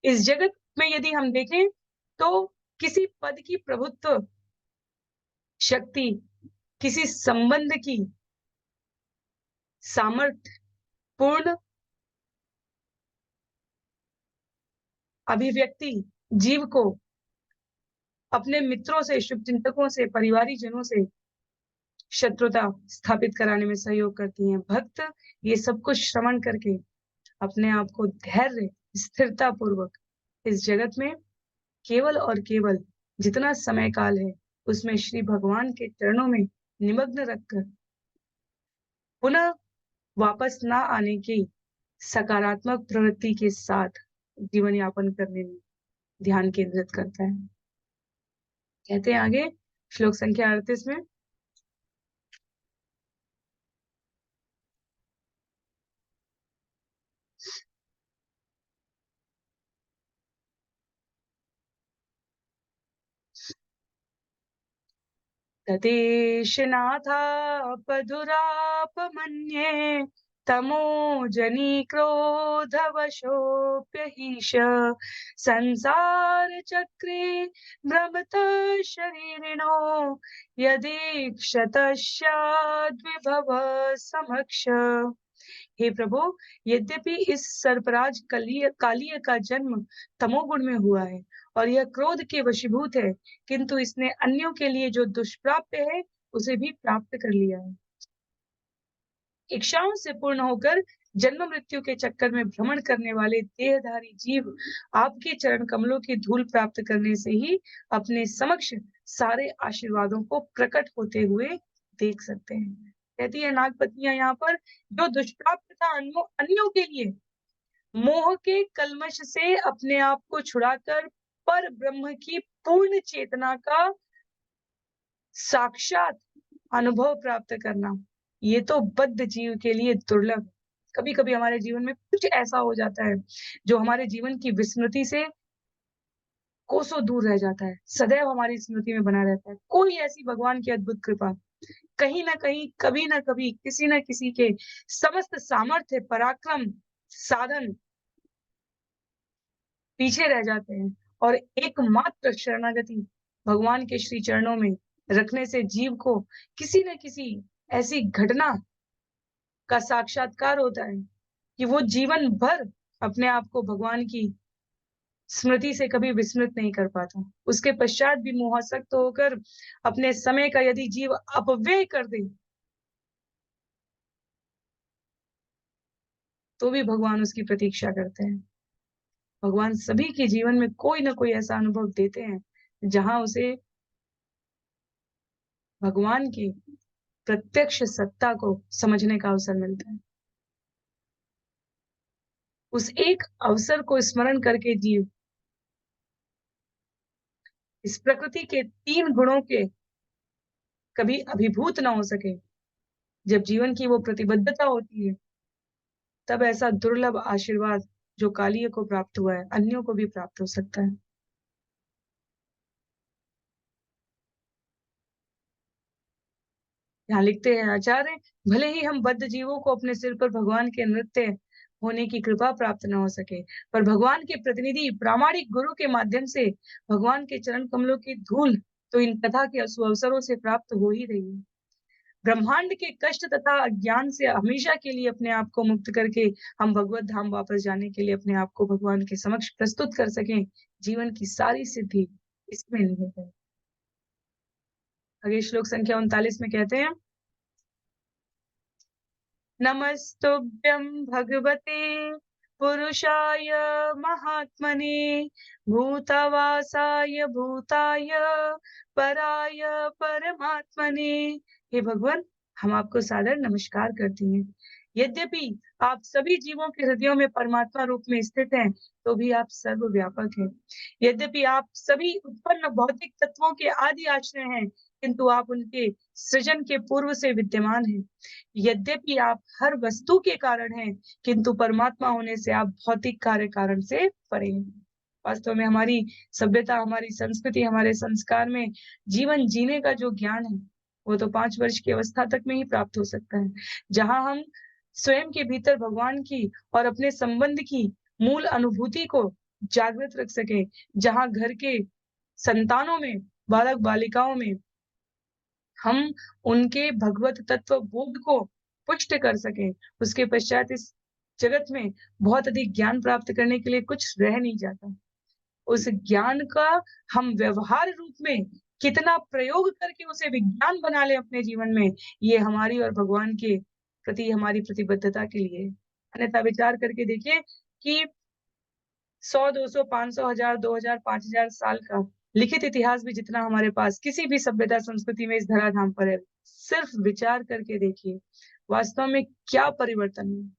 इस जगत में यदि हम देखें तो किसी पद की प्रभुत्व शक्ति, किसी संबंध की सामर्थ्य पूर्ण अभिव्यक्ति जीव को अपने मित्रों से, शुभचिंतकों से, परिवारी जनों से शत्रुता स्थापित कराने में सहयोग करती हैं। भक्त ये सब कुछ श्रवण करके अपने आप को धैर्य, स्थिरता पूर्वक इस जगत में केवल और केवल जितना समय काल है उसमें श्री भगवान के चरणों में निमग्न रखकर पुनः वापस ना आने की सकारात्मक प्रवृत्ति के साथ जीवन यापन करने में ध्यान केंद्रित करता है। कहते हैं आगे श्लोक संख्या 38 में, तदेशनाथापधुरापमन्ये तमोजनी क्रोधवशोऽप्यहीश संसारचक्रे भ्रमतः शरीरिणो यदीक्षतः समक्ष। हे प्रभु, यद्यपि इस सर्पराज कालिय का जन्म तमोगुण में हुआ है और यह क्रोध के वशीभूत है, किंतु इसने अन्यों के लिए जो दुष्प्राप्य है उसे भी प्राप्त कर लिया है। इच्छाओं से पूर्ण होकर जन्म मृत्यु के चक्कर में भ्रमण करने वाले देहधारी जीव आपके चरण कमलों की धूल प्राप्त करने से ही अपने समक्ष सारे आशीर्वादों को प्रकट होते हुए देख सकते हैं। कहती है नागपत्नियां यहाँ पर, जो दुष्प्राप्य था अन्यों के लिए, मोह के कलमश से अपने आप को छुड़ाकर पर ब्रह्म की पूर्ण चेतना का साक्षात अनुभव प्राप्त करना, ये तो बद्ध जीव के लिए दुर्लभ है। कभी कभी हमारे जीवन में कुछ ऐसा हो जाता है जो हमारे जीवन की विस्मृति से कोसों दूर रह जाता है, सदैव हमारी स्मृति में बना रहता है। कोई ऐसी भगवान की अद्भुत कृपा कहीं ना कहीं, कभी ना कभी, किसी ना किसी के समस्त सामर्थ्य, पराक्रम, साधन पीछे रह जाते हैं और एकमात्र शरणागति भगवान के श्री चरणों में रखने से जीव को किसी न किसी ऐसी घटना का साक्षात्कार होता है कि वो जीवन भर अपने आप को भगवान की स्मृति से कभी विस्मृत नहीं कर पाता। उसके पश्चात भी मोहासक्त होकर अपने समय का यदि जीव अपव्यय कर दे तो भी भगवान उसकी प्रतीक्षा करते हैं। भगवान सभी के जीवन में कोई ना कोई ऐसा अनुभव देते हैं जहां उसे भगवान की प्रत्यक्ष सत्ता को समझने का अवसर मिलता है। उस एक अवसर को स्मरण करके जीव इस प्रकृति के 3 गुणों के कभी अभिभूत ना हो सके। जब जीवन की वो प्रतिबद्धता होती है, तब ऐसा दुर्लभ आशीर्वाद जो कालिय को प्राप्त हुआ है, अन्यों को भी प्राप्त हो सकता है। यहाँ लिखते हैं आचार्य, भले ही हम बद्ध जीवों को अपने सिर पर भगवान के नृत्य होने की कृपा प्राप्त न हो सके, पर भगवान के प्रतिनिधि प्रामाणिक गुरु के माध्यम से भगवान के चरण कमलों की धूल तो इन कथा के सुअवसरों से प्राप्त हो ही रही है। ब्रह्मांड के कष्ट तथा अज्ञान से हमेशा के लिए अपने आप को मुक्त करके हम भगवत धाम वापस जाने के लिए अपने आप को भगवान के समक्ष प्रस्तुत कर सकें, जीवन की सारी सिद्धि इसमें निहित है। आगे श्लोक संख्या 39 में कहते हैं, नमस्तुभ्यं भगवते पुरुषाय महात्मने भूतवासाय भूताय पराय परमात्मने। हे भगवान, हम आपको सादर नमस्कार करती हैं। यद्यपि आप सभी जीवों के हृदयों में परमात्मा रूप में स्थित हैं, तो भी आप सर्वव्यापक हैं। यद्यपि आप सभी उत्पन्न भौतिक तत्वों के आदि आश्रय हैं, किंतु आप उनके सृजन के पूर्व से विद्यमान हैं। यद्यपि आप हर वस्तु के कारण हैं, किंतु परमात्मा होने से आप भौतिक कार्य कारण से परे हैं। वास्तव में हमारी सभ्यता, हमारी संस्कृति, हमारे संस्कार में जीवन जीने का जो ज्ञान है, वो तो 5 वर्ष की अवस्था तक में ही प्राप्त हो सकता है, जहां हम स्वयं के भीतर भगवान की और अपने संबंध की मूल अनुभूति को जागृत रख सके, जहां घर के संतानों में, बालक बालिकाओं में हम उनके भगवत तत्व बोध को पुष्ट कर सकें। उसके पश्चात इस जगत में बहुत अधिक ज्ञान प्राप्त करने के लिए कुछ रह नहीं जाता। उस ज्ञान का हम व्यवहार रूप में कितना प्रयोग करके उसे विज्ञान बना लें अपने जीवन में, ये हमारी और भगवान के प्रति हमारी प्रतिबद्धता के लिए है। अन्यथा विचार करके देखिए कि 100, 200, 500, 1000, 2000, 5000 साल का लिखित इतिहास भी जितना हमारे पास किसी भी सभ्यता संस्कृति में इस धराधाम पर है, सिर्फ विचार करके देखिए वास्तव में क्या परिवर्तन है।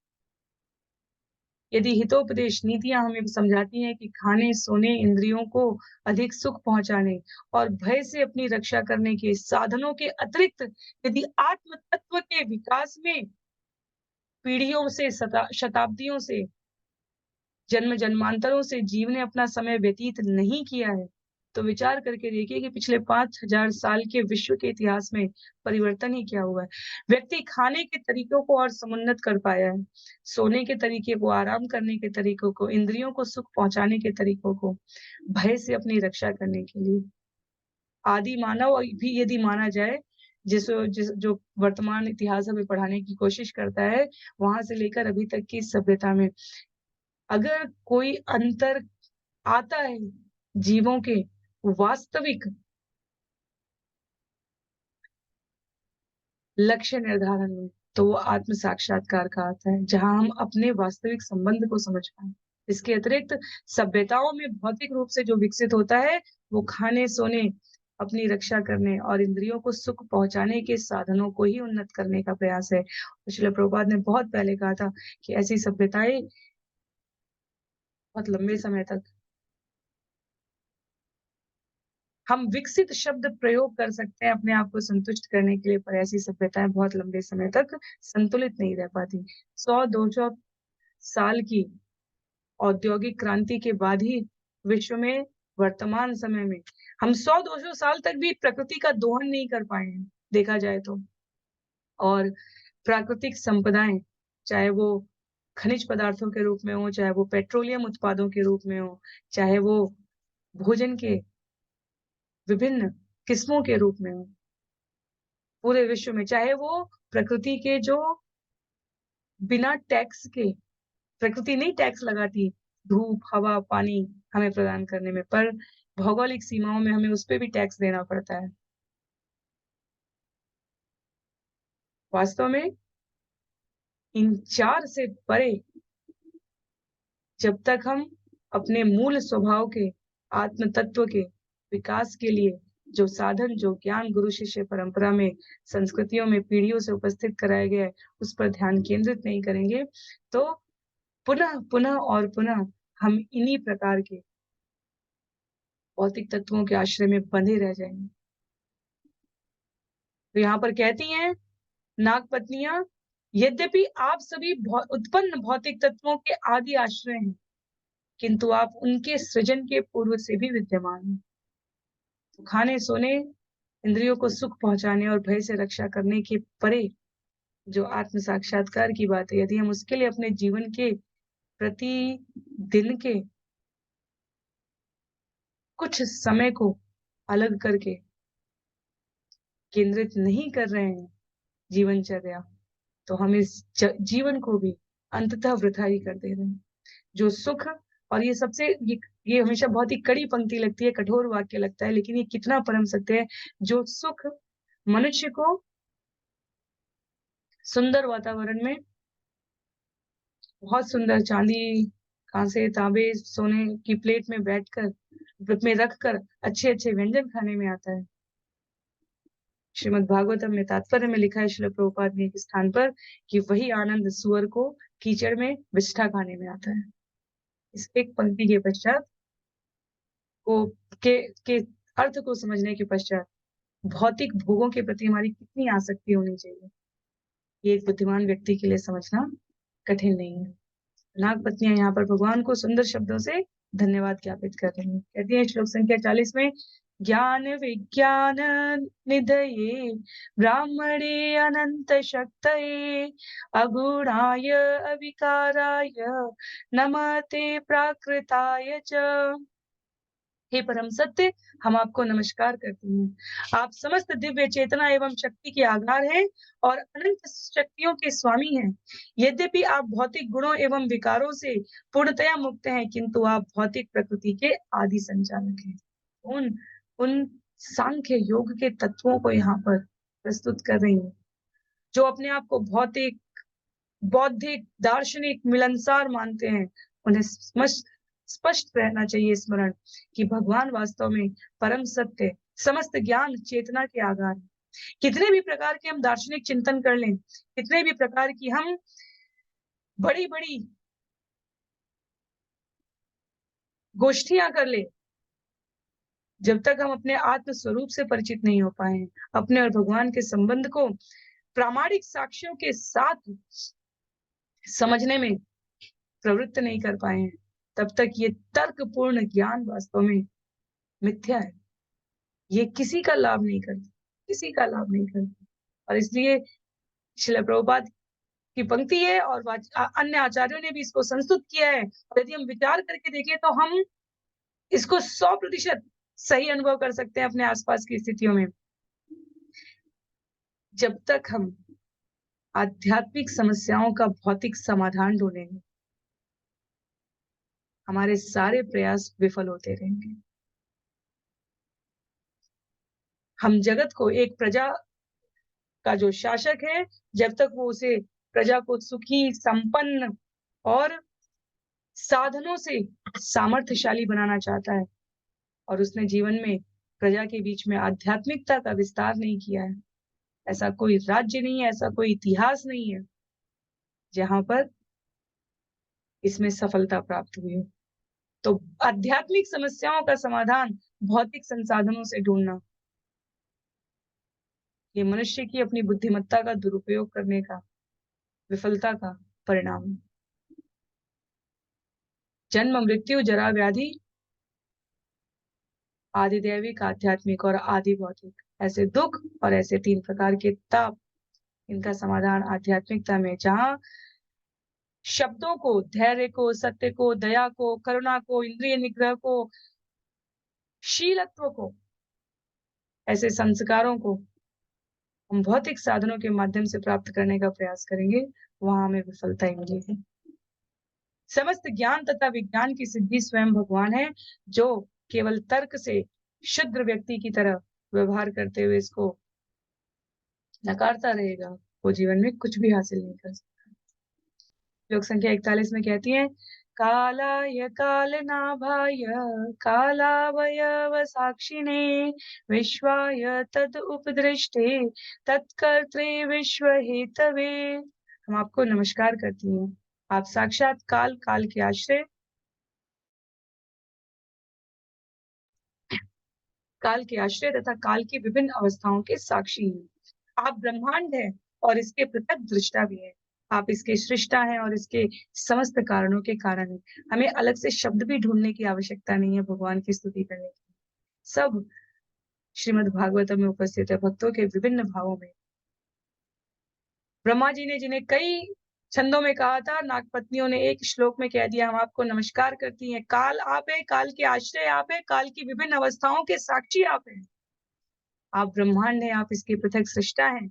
यदि हितोपदेश नीतियां हमें समझाती हैं कि खाने, सोने, इंद्रियों को अधिक सुख पहुंचाने और भय से अपनी रक्षा करने के साधनों के अतिरिक्त यदि आत्म तत्व के विकास में पीढ़ियों से शताब्दियों से, जन्म जन्मांतरों से जीव ने अपना समय व्यतीत नहीं किया है, तो विचार करके देखिए कि पिछले 5000 साल के विश्व के इतिहास में परिवर्तन ही क्या हुआ है। व्यक्ति खाने के तरीकों को और समुन्नत कर पाया है, सोने के तरीके को, आराम करने के तरीकों को, इंद्रियों को सुख पहुँचाने के तरीकों को, भय से अपनी रक्षा करने के लिए। आदि मानव भी यदि माना जाए, जिस जो वर्तमान इतिहास हमें पढ़ाने की कोशिश करता है, वहाँ से लेकर अभी तक की सभ्यता में अगर कोई अंतर आता है जीवों के वास्तविक लक्ष्य निर्धारण में, तो वो आत्म साक्षात्कार का आता है, जहाँ हम अपने वास्तविक संबंध को समझ पाएँ। इसके अतिरिक्त सभ्यताओं में भौतिक रूप से जो विकसित होता है, वो खाने, सोने, अपनी रक्षा करने और इंद्रियों को सुख पहुँचाने के साधनों को ही उन्नत करने का प्रयास है। श्रील प्रभुपाद ने बहुत पहले कहा था कि ऐसी सभ्यताएँ बहुत लंबे समय तक हम विकसित शब्द प्रयोग कर सकते हैं अपने आप को संतुष्ट करने के लिए, पर ऐसी सभ्यताएँ बहुत लंबे समय तक संतुलित नहीं रह पाती। 100-200 साल की औद्योगिक क्रांति के बाद ही विश्व में वर्तमान समय में हम 100-200 साल तक भी प्रकृति का दोहन नहीं कर पाए हैं, देखा जाए तो। और प्राकृतिक संपदाएँ, चाहे वो खनिज पदार्थों के रूप में हो, चाहे वो पेट्रोलियम उत्पादों के रूप में हो, चाहे वो भोजन के विभिन्न किस्मों के रूप में हो, पूरे विश्व में, चाहे वो प्रकृति के जो बिना टैक्स के प्रकृति नहीं टैक्स लगाती, धूप, हवा, पानी हमें प्रदान करने में, पर भौगोलिक सीमाओं में हमें उस पे भी टैक्स देना पड़ता है। वास्तव में इन 4 से परे जब तक हम अपने मूल स्वभाव के, आत्म तत्व के विकास के लिए जो साधन, जो ज्ञान गुरु शिष्य परंपरा में, संस्कृतियों में पीढ़ियों से उपस्थित कराया गया है, उस पर ध्यान केंद्रित नहीं करेंगे, तो पुनः और पुनः हम इन्हीं प्रकार के भौतिक तत्वों के आश्रय में बंधे रह जाएँगे। तो यहाँ पर कहती हैं नाग पत्नियाँ, यद्यपि आप सभी उत्पन्न भौतिक तत्वों के आदि आश्रय हैं, किंतु आप उनके सृजन के पूर्व से भी विद्यमान हैं। तो खाने, सोने, इंद्रियों को सुख पहुँचाने और भय से रक्षा करने के परे जो आत्म साक्षात्कार की बात है, यदि हम उसके लिए अपने जीवन के प्रतिदिन के कुछ समय को अलग करके केंद्रित नहीं कर रहे हैं जीवनचर्या, तो हम इस जीवन को भी अंततः वृथा ही कर दे रहे हैं। जो सुख और ये सबसे ये हमेशा बहुत ही कड़ी पंक्ति लगती है, कठोर वाक्य लगता है, लेकिन ये कितना परम सत्य है। जो सुख मनुष्य को सुंदर वातावरण में बहुत सुंदर चांदी, कांसे, तांबे, सोने की प्लेट में बैठकर में रखकर अच्छे-अच्छे व्यंजन खाने में आता है। श्रीमद् भागवतम में तात्पर्य में लिखा है श्रील प्रभुपाद ने एक स्थान पर कि वही आनंद सूअर को कीचड़ में विष्ठा खाने में आता है। इस एक पंक्ति के पश्चात को के अर्थ को समझने के पश्चात भौतिक भोगों के प्रति हमारी कितनी आसक्ति होनी चाहिए, ये एक बुद्धिमान व्यक्ति के लिए समझना कठिन नहीं है। नाग पत्नियां यहाँ पर भगवान को सुंदर शब्दों से धन्यवाद ज्ञापित कर रही हैं। कहती हैं श्लोक संख्या 40 में, ज्ञान विज्ञान निधये ब्राह्मणे अनंत शक्तये अगुणाय अविकाराय नमते प्राकृताय च। हे परम सत्य, हम आपको नमस्कार करते हैं। आप समस्त दिव्य चेतना एवं शक्ति के आधार हैं और अनंत शक्तियों के स्वामी हैं। यद्यपि आप भौतिक गुणों एवं विकारों से पूर्णतया मुक्त हैं, किंतु आप भौतिक प्रकृति के आदि संचालक हैं। उन उन सांख्य योग के तत्वों को यहाँ पर प्रस्तुत कर रही हूँ, जो अपने आप को भौतिक, बौद्धिक, दार्शनिक, मिलनसार मानते हैं। उन्हें स्पष्ट रहना चाहिए स्मरण कि भगवान वास्तव में परम सत्य, समस्त ज्ञान चेतना के आधार हैं। कितने भी प्रकार के हम दार्शनिक चिंतन कर लें, कितने भी प्रकार की हम बड़ी-बड़ी गोष्ठियां कर ले, जब तक हम अपने आत्म स्वरूप से परिचित नहीं हो पाए हैं, अपने और भगवान के संबंध को प्रामाणिक साक्ष्यों के साथ समझने में प्रवृत्त नहीं कर पाए हैं, तब तक ये तर्कपूर्ण ज्ञान वास्तव में मिथ्या है, ये किसी का लाभ नहीं करती, किसी का लाभ नहीं करती। और इसलिए श्रील प्रभुपाद की पंक्ति है और अन्य आचार्यों ने भी इसको संस्तुत किया है। और यदि हम विचार करके देखें तो हम इसको 100% सही अनुभव कर सकते हैं अपने आसपास की स्थितियों में। जब तक हम आध्यात्मिक समस्याओं का भौतिक समाधान ढूंढेंगे, हमारे सारे प्रयास विफल होते रहेंगे। हम जगत को एक प्रजा का जो शासक है, जब तक वो उसे प्रजा को सुखी, संपन्न और साधनों से सामर्थ्यशाली बनाना चाहता है और उसने जीवन में प्रजा के बीच में आध्यात्मिकता का विस्तार नहीं किया है, ऐसा कोई राज्य नहीं है, ऐसा कोई इतिहास नहीं है जहां पर इसमें सफलता प्राप्त हुई हो। तो आध्यात्मिक समस्याओं का समाधान भौतिक संसाधनों से ढूंढना, ये मनुष्य की अपनी बुद्धिमत्ता का दुरुपयोग करने का, विफलता का परिणाम है। जन्म, मृत्यु, जरा, व्याधि, आदि दैविक, आध्यात्मिक और आदि भौतिक, ऐसे दुख और ऐसे 3 प्रकार के ताप, इनका समाधान आध्यात्मिकता में, जहां शब्दों को, धैर्य को, सत्य को, दया को, करुणा को, इंद्रिय निग्रह को, शीलत्व को, ऐसे संस्कारों को हम भौतिक साधनों के माध्यम से प्राप्त करने का प्रयास करेंगे, वहां हमें विफलता ही मिलेगी। समस्त ज्ञान तथा विज्ञान की सिद्धि स्वयं भगवान है, जो केवल तर्क से शुद्र व्यक्ति की तरह व्यवहार करते हुए इसको नकारता रहेगा, वो जीवन में कुछ भी हासिल नहीं कर सकता। श्लोक संख्या 41 में कहती है, कालाय कालनाभाय कालावयव साक्षिणे विश्वाय तद उपदृष्टे तत्कर्त्रे विश्व हेतवे। हम आपको नमस्कार करती हैं। आप साक्षात काल, काल के आश्रय, काल के आश्रय तथा काल की विभिन्न अवस्थाओं के साक्षी हैं। आप ब्रह्मांड हैं और इसके पृथक दृष्टा भी हैं। आप इसके सृष्टा हैं और इसके समस्त कारणों के कारण हैं। हमें अलग से शब्द भी ढूंढने की आवश्यकता नहीं है भगवान की स्तुति करने की। सब श्रीमद् भागवतम में उपस्थित है भक्तों के विभिन्न भावों में। ब्रह्मा जी ने जिन्हें कई छंदों में कहा था, नागपत्नियों ने एक श्लोक में कह दिया, हम आपको नमस्कार करती हैं। काल आप है, काल के आश्रय आप है, काल की विभिन्न अवस्थाओं के साक्षी आप हैं। आप ब्रह्मांड हैं, आप इसके पृथक सृष्टा हैं।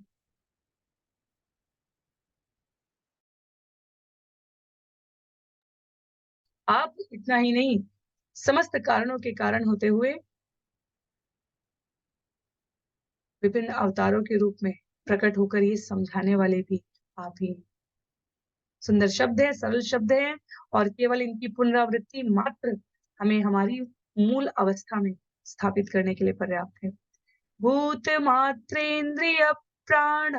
आप इतना ही नहीं, समस्त कारणों के कारण होते हुए विभिन्न अवतारों के रूप में प्रकट होकर ये समझाने वाले भी आप ही। सुंदर शब्द है, सरल शब्द है और केवल इनकी पुनरावृत्ति मात्र हमें हमारी मूल अवस्था में स्थापित करने के लिए पर्याप्त है। भूत मात्रेन्द्रिय प्राण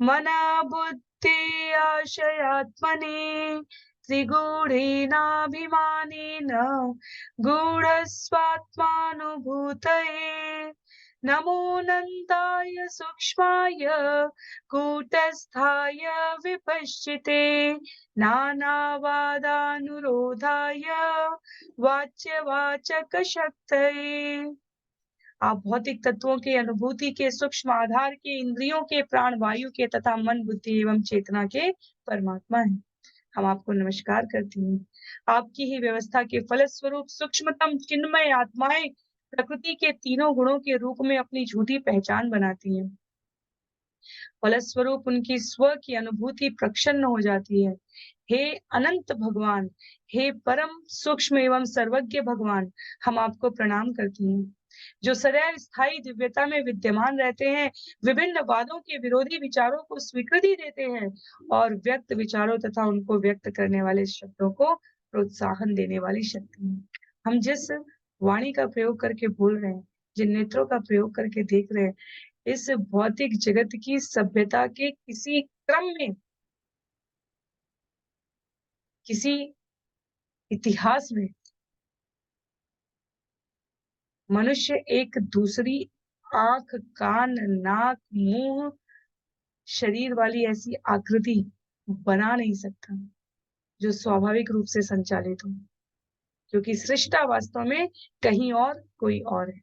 मना बुद्धि आशयात्मने त्रिगुणेनाभिमानेन गूढस्वात्मानुभूतये नमोऽनन्ताय सूक्ष्माय कूटस्थाय विपश्चिते नानावादानुरोधाय वाच्यवाचकशक्तये। आप भौतिक तत्वों के अनुभूति के सूक्ष्म आधार के, इंद्रियों के, प्राण वायु के तथा मन, बुद्धि एवं चेतना के परमात्मा हैं। हम आपको नमस्कार करती हैं। आपकी ही व्यवस्था के फलस्वरूप सूक्ष्मतम चिन्मय आत्माएं प्रकृति के तीनों गुणों के रूप में अपनी झूठी पहचान बनाती हैं। फलस्वरूप उनकी स्व की अनुभूति प्रक्षन्न हो जाती है। हे अनंत भगवान, हे परम सूक्ष्म एवं सर्वज्ञ भगवान, हम आपको प्रणाम करती हैं, जो सदैव स्थायी दिव्यता में विद्यमान रहते हैं, विभिन्न वादों के विरोधी विचारों को स्वीकृति देते हैं और व्यक्त विचारों तथा उनको व्यक्त करने वाले शब्दों को प्रोत्साहन देने वाली शक्ति है। हम जिस वाणी का प्रयोग करके बोल रहे हैं, जिन नेत्रों का प्रयोग करके देख रहे हैं, इस भौतिक जगत की सभ्यता के किसी क्रम में, किसी इतिहास में मनुष्य एक दूसरी आंख, कान, नाक, मुंह, शरीर वाली ऐसी आकृति बना नहीं सकता जो स्वाभाविक रूप से संचालित हो। क्योंकि सृष्टा वास्तव में कहीं और कोई और है।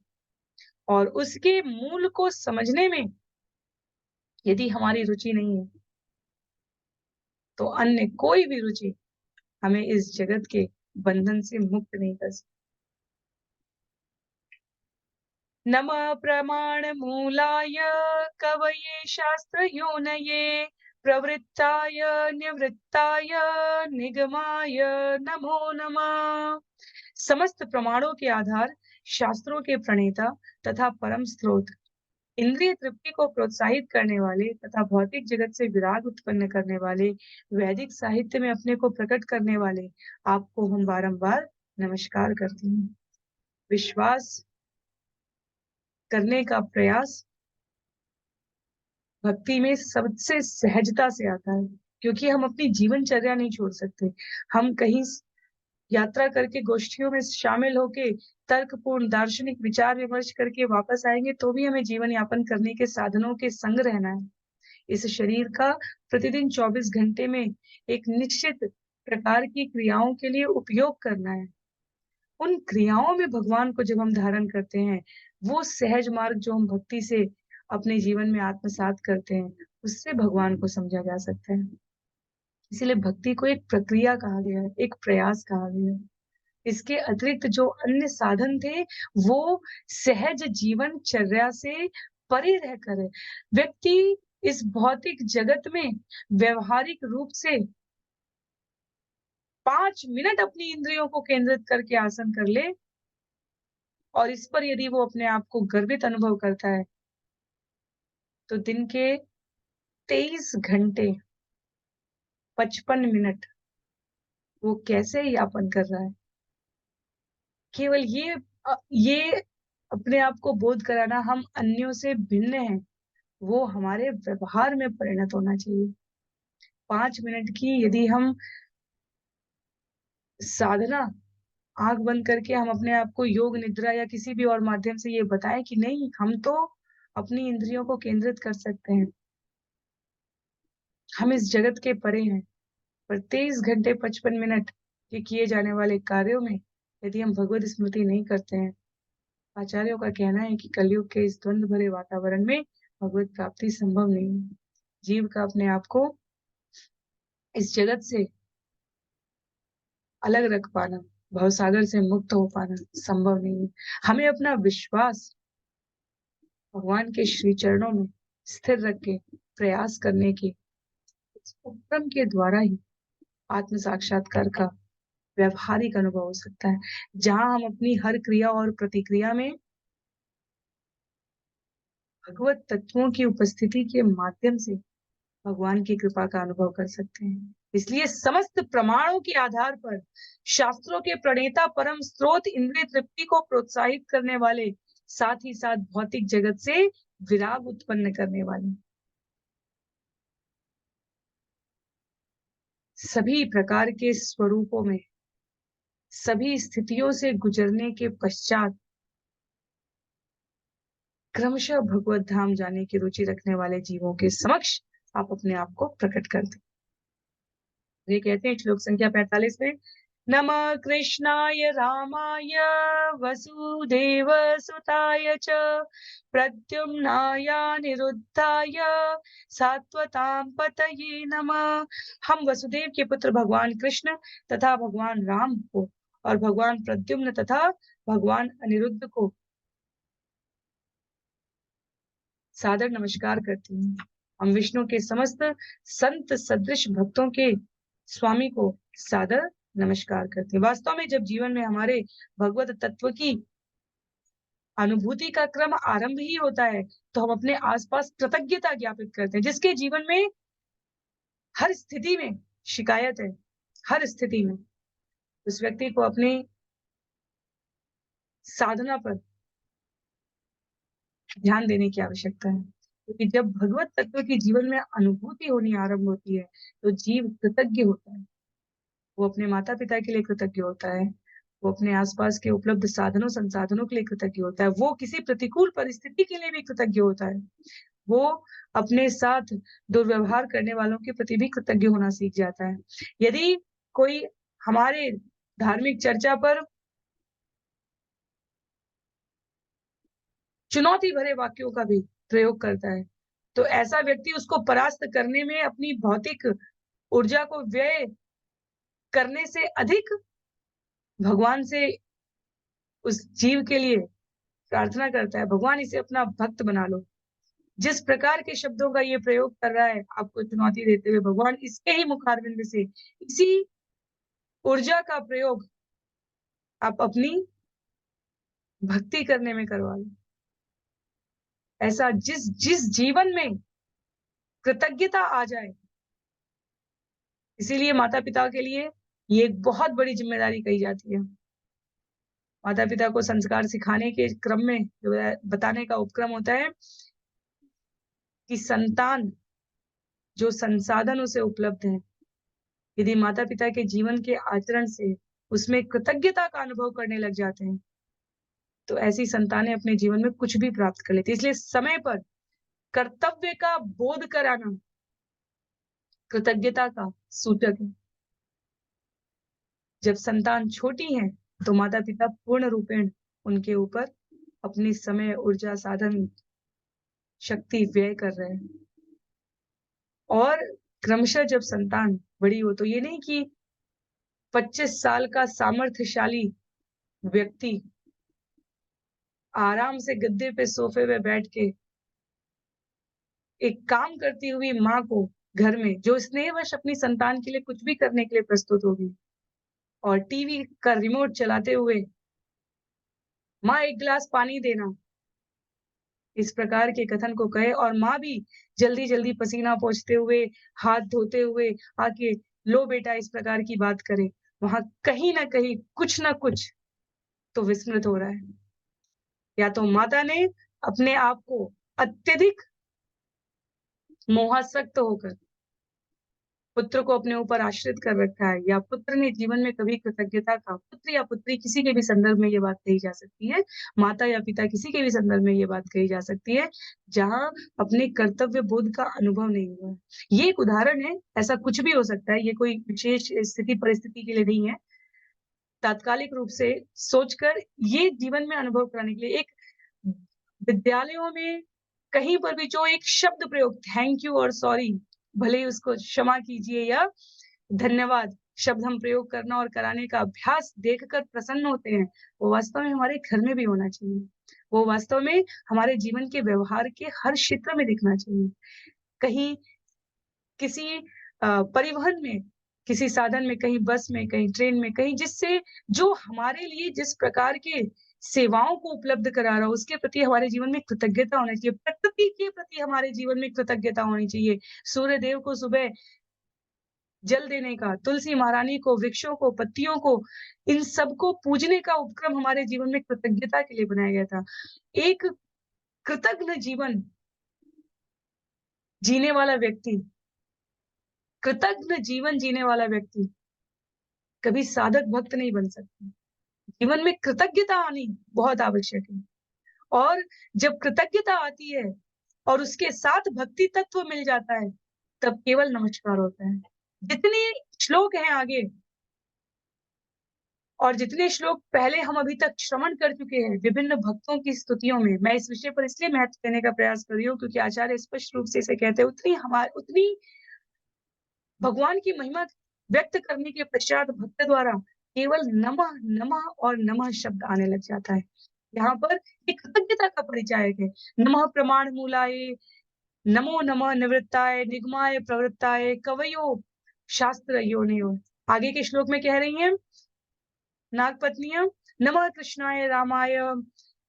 और उसके मूल को समझने में यदि हमारी रुचि नहीं है, तो अन्य कोई भी रुचि हमें इस जगत के बंधन से मुक्त नहीं कर सकती। नमः प्रमाण मूलाय कवये शास्त्र योनये प्रवृत्ताय निवृत्ताय निगमाय नमो नमः। समस्त प्रमाणों के आधार, शास्त्रों के प्रणेता तथा परम स्रोत, इंद्रिय तृप्ति को प्रोत्साहित करने वाले तथा भौतिक जगत से विराग उत्पन्न करने वाले, वैदिक साहित्य में अपने को प्रकट करने वाले आपको हम बारंबार नमस्कार करते हैं। विश्वास करने का प्रयास भक्ति में सबसे सहजता से आता है, क्योंकि हम अपनी जीवनचर्या नहीं छोड़ सकते। हम कहीं यात्रा करके गोष्ठियों में शामिल होके तर्कपूर्ण दार्शनिक विचार विमर्श करके वापस आएंगे तो भी हमें जीवन यापन करने के साधनों के संग रहना है। इस शरीर का प्रतिदिन 24 घंटे में एक निश्चित प्रकार की क्रियाओं के लिए उपयोग करना है। उन क्रियाओं में भगवान को जब हम धारण करते हैं, वो सहज मार्ग जो हम भक्ति से अपने जीवन में आत्मसात करते हैं, उससे भगवान को समझा जा सकता है। इसीलिए भक्ति को एक प्रक्रिया कहा गया है, एक प्रयास कहा गया है। इसके अतिरिक्त जो अन्य साधन थे, वो सहज जीवनचर्या से परे रहकर है। व्यक्ति इस भौतिक जगत में व्यवहारिक रूप से 5 मिनट अपनी इंद्रियों को केंद्रित करके आसन कर ले और इस पर यदि वो अपने आप को गर्वित अनुभव करता है, तो दिन के 23 घंटे 55 मिनट वो कैसे यापन कर रहा है। केवल ये अपने आप को बोध कराना हम अन्यों से भिन्न हैं, वो हमारे व्यवहार में परिणत होना चाहिए। 5 मिनट की यदि हम साधना आंख बंद करके हम अपने आप को योग निद्रा या किसी भी और माध्यम से ये बताएं कि नहीं, हम तो अपनी इंद्रियों को केंद्रित कर सकते हैं, हम इस जगत के परे हैं। पर 23 घंटे 55 मिनट के किए जाने वाले कार्यों में यदि हम भगवत स्मृति नहीं करते हैं, आचार्यों का कहना है कि कलयुग के इस द्वंद्व भरे वातावरण में भगवत प्राप्ति संभव नहीं है। जीव का अपने आप को इस जगत से अलग रख पाना, भवसागर से मुक्त हो पाना संभव नहीं है। हमें अपना विश्वास भगवान के श्री चरणों में स्थिर रख के प्रयास करने के इस उपक्रम के द्वारा ही आत्म साक्षात्कार का व्यवहारिक अनुभव हो सकता है, जहां हम अपनी हर क्रिया और प्रतिक्रिया में भगवत तत्वों की उपस्थिति के माध्यम से भगवान की कृपा का अनुभव कर सकते हैं। इसलिए समस्त प्रमाणों के आधार पर शास्त्रों के प्रणेता परम स्रोत इंद्रिय तृप्ति को प्रोत्साहित करने वाले, साथ ही साथ भौतिक जगत से विराग उत्पन्न करने वाले, सभी प्रकार के स्वरूपों में सभी स्थितियों से गुजरने के पश्चात क्रमशः भगवत धाम जाने की रुचि रखने वाले जीवों के समक्ष आप अपने आप को प्रकट करते। ये कहते हैं श्लोक संख्या 45 में, नमः कृष्णाय रामाय वसुदेव सुताय च प्रद्युम्नाय निरुद्धाय सात्वतां पतये नमः। हम वसुदेव के पुत्र भगवान कृष्ण तथा भगवान राम को और भगवान प्रद्युम्न तथा भगवान अनिरुद्ध को सादर नमस्कार करती हूँ। हम विष्णु के समस्त संत सदृश भक्तों के स्वामी को सादर नमस्कार करते हैं। वास्तव में जब जीवन में हमारे भगवत तत्व की अनुभूति का क्रम आरंभ ही होता है, तो हम अपने आसपास कृतज्ञता ज्ञापित करते हैं। जिसके जीवन में हर स्थिति में शिकायत है, हर स्थिति में उस व्यक्ति को अपनी साधना पर ध्यान देने की आवश्यकता है, क्योंकि जब भगवत तत्व की जीवन में अनुभूति होनी आरंभ होती है, तो जीव कृतज्ञ होता है। वो अपने माता पिता के लिए कृतज्ञ होता है, वो अपने आसपास के उपलब्ध साधनों संसाधनों के लिए कृतज्ञ होता है, वो किसी प्रतिकूल परिस्थिति के लिए भी कृतज्ञ होता है, वो अपने साथ दुर्व्यवहार करने वालों के प्रति भी कृतज्ञ होना सीख जाता है। यदि कोई हमारे धार्मिक चर्चा पर चुनौती भरे वाक्यों का भी प्रयोग करता है। तो ऐसा व्यक्ति उसको परास्त करने में अपनी भौतिक ऊर्जा को व्यय करने से अधिक भगवान से उस जीव के लिए प्रार्थना करता है, भगवान इसे अपना भक्त बना लो। जिस प्रकार के शब्दों का ये प्रयोग कर रहा है आपको चुनौती देते हुए, भगवान इसके ही मुखारविंद से इसी ऊर्जा का प्रयोग आप अपनी भक्ति करने में करवा लो। ऐसा जिस जिस जीवन में कृतज्ञता आ जाए, इसीलिए माता-पिता के लिए ये एक बहुत बड़ी ज़िम्मेदारी कही जाती है। माता-पिता को संस्कार सिखाने के क्रम में जो है बताने का उपक्रम होता है कि संतान जो संसाधन उसे उपलब्ध है, यदि माता-पिता के जीवन के आचरण से उसमें कृतज्ञता का अनुभव करने लग जाते हैं, तो ऐसी संतानें अपने जीवन में कुछ भी प्राप्त कर लेती हैं। इसलिए समय पर कर्तव्य का बोध कराना कृतज्ञता का सूचक है। जब संतान छोटी है, तो माता-पिता पूर्ण रूपेण उनके ऊपर अपनी समय, ऊर्जा, साधन, शक्ति व्यय कर रहे हैं। और क्रमशः जब संतान बड़ी हो, तो ये नहीं कि 25 साल का सामर्थ्यशाली व्यक्ति आराम से गद्दे पे, सोफे पे बैठ के एक काम करती हुई माँ को घर में, जो स्नेहवश अपनी संतान के लिए कुछ भी करने के लिए प्रस्तुत होगी और टीवी का रिमोट चलाते हुए, "माँ, 1 गिलास पानी देना।" इस प्रकार के कथन को कहे और माँ भी जल्दी-जल्दी पसीना पोंछते हुए, हाथ धोते हुए आके, "लो बेटा" इस प्रकार की बात करे। वहाँ कहीं न कहीं कुछ न कुछ तो विस्मृत हो रहा है। या तो माता ने अपने आप को अत्यधिक मोहासक्त होकर पुत्र को अपने ऊपर आश्रित कर रखा है, या पुत्र ने जीवन में कभी कृतज्ञता का, पुत्र या पुत्री किसी के भी संदर्भ में ये बात कही जा सकती है, माता या पिता किसी के भी संदर्भ में ये बात कही जा सकती है, जहाँ अपने कर्तव्य बोध का अनुभव नहीं हुआ है। ये एक उदाहरण है, ऐसा कुछ भी हो सकता है, ये कोई विशेष स्थिति परिस्थिति के लिए नहीं है। तात्कालिक रूप से सोचकर ये जीवन में अनुभव कराने के लिए एक विद्यालयों में कहीं पर भी जो एक शब्द प्रयोग थैंक यू और सॉरी, भले ही उसको क्षमा कीजिए या धन्यवाद शब्द हम प्रयोग करना और कराने का अभ्यास देखकर प्रसन्न होते हैं, वो वास्तव में हमारे घर में भी होना चाहिए। वो वास्तव में हमारे जीवन के व्यवहार के हर क्षेत्र में दिखना चाहिए। कहीं किसी परिवहन में, किसी साधन में, कहीं बस में, कहीं ट्रेन में, कहीं जिससे जो हमारे लिए जिस प्रकार के सेवाओं को उपलब्ध करा रहा हो, उसके प्रति हमारे जीवन में कृतज्ञता होनी चाहिए। प्रकृति के प्रति हमारे जीवन में कृतज्ञता होनी चाहिए। सूर्य देव को सुबह जल देने का, तुलसी महारानी को, वृक्षों को, पत्तियों को, इन सबको पूजने का उपक्रम हमारे जीवन में कृतज्ञता के लिए बनाया गया था। एक कृतज्ञ जीवन जीने वाला व्यक्ति, कृतज्ञ जीवन जीने वाला व्यक्ति कभी साधक भक्त नहीं बन सकता। जीवन में कृतज्ञता आनी बहुत आवश्यक है और जब कृतज्ञता आती है और उसके साथ भक्ति तत्व मिल जाता है, तब केवल नमस्कार होता है। जितने श्लोक हैं आगे और जितने श्लोक पहले हम अभी तक श्रवण कर चुके हैं विभिन्न भक्तों की स्तुतियों में, मैं इस विषय पर इसलिए महत्व देने का प्रयास कर रही हूँ क्योंकि आचार्य स्पष्ट रूप से इसे कहते हैं, उतनी भगवान की महिमा व्यक्त करने के पश्चात भक्त द्वारा केवल नमः, नमः और नमः शब्द आने लग जाता है। यहाँ पर एक कृतज्ञता का परिचायक है। नमः प्रमाण मूलाय, नमो नमः निवृत्ताय, निगमाय प्रवृत्ताय, कवयो शास्त्र योनियो। आगे के श्लोक में कह रही हैं नागपत्नियां, नमः कृष्णाय रामाय,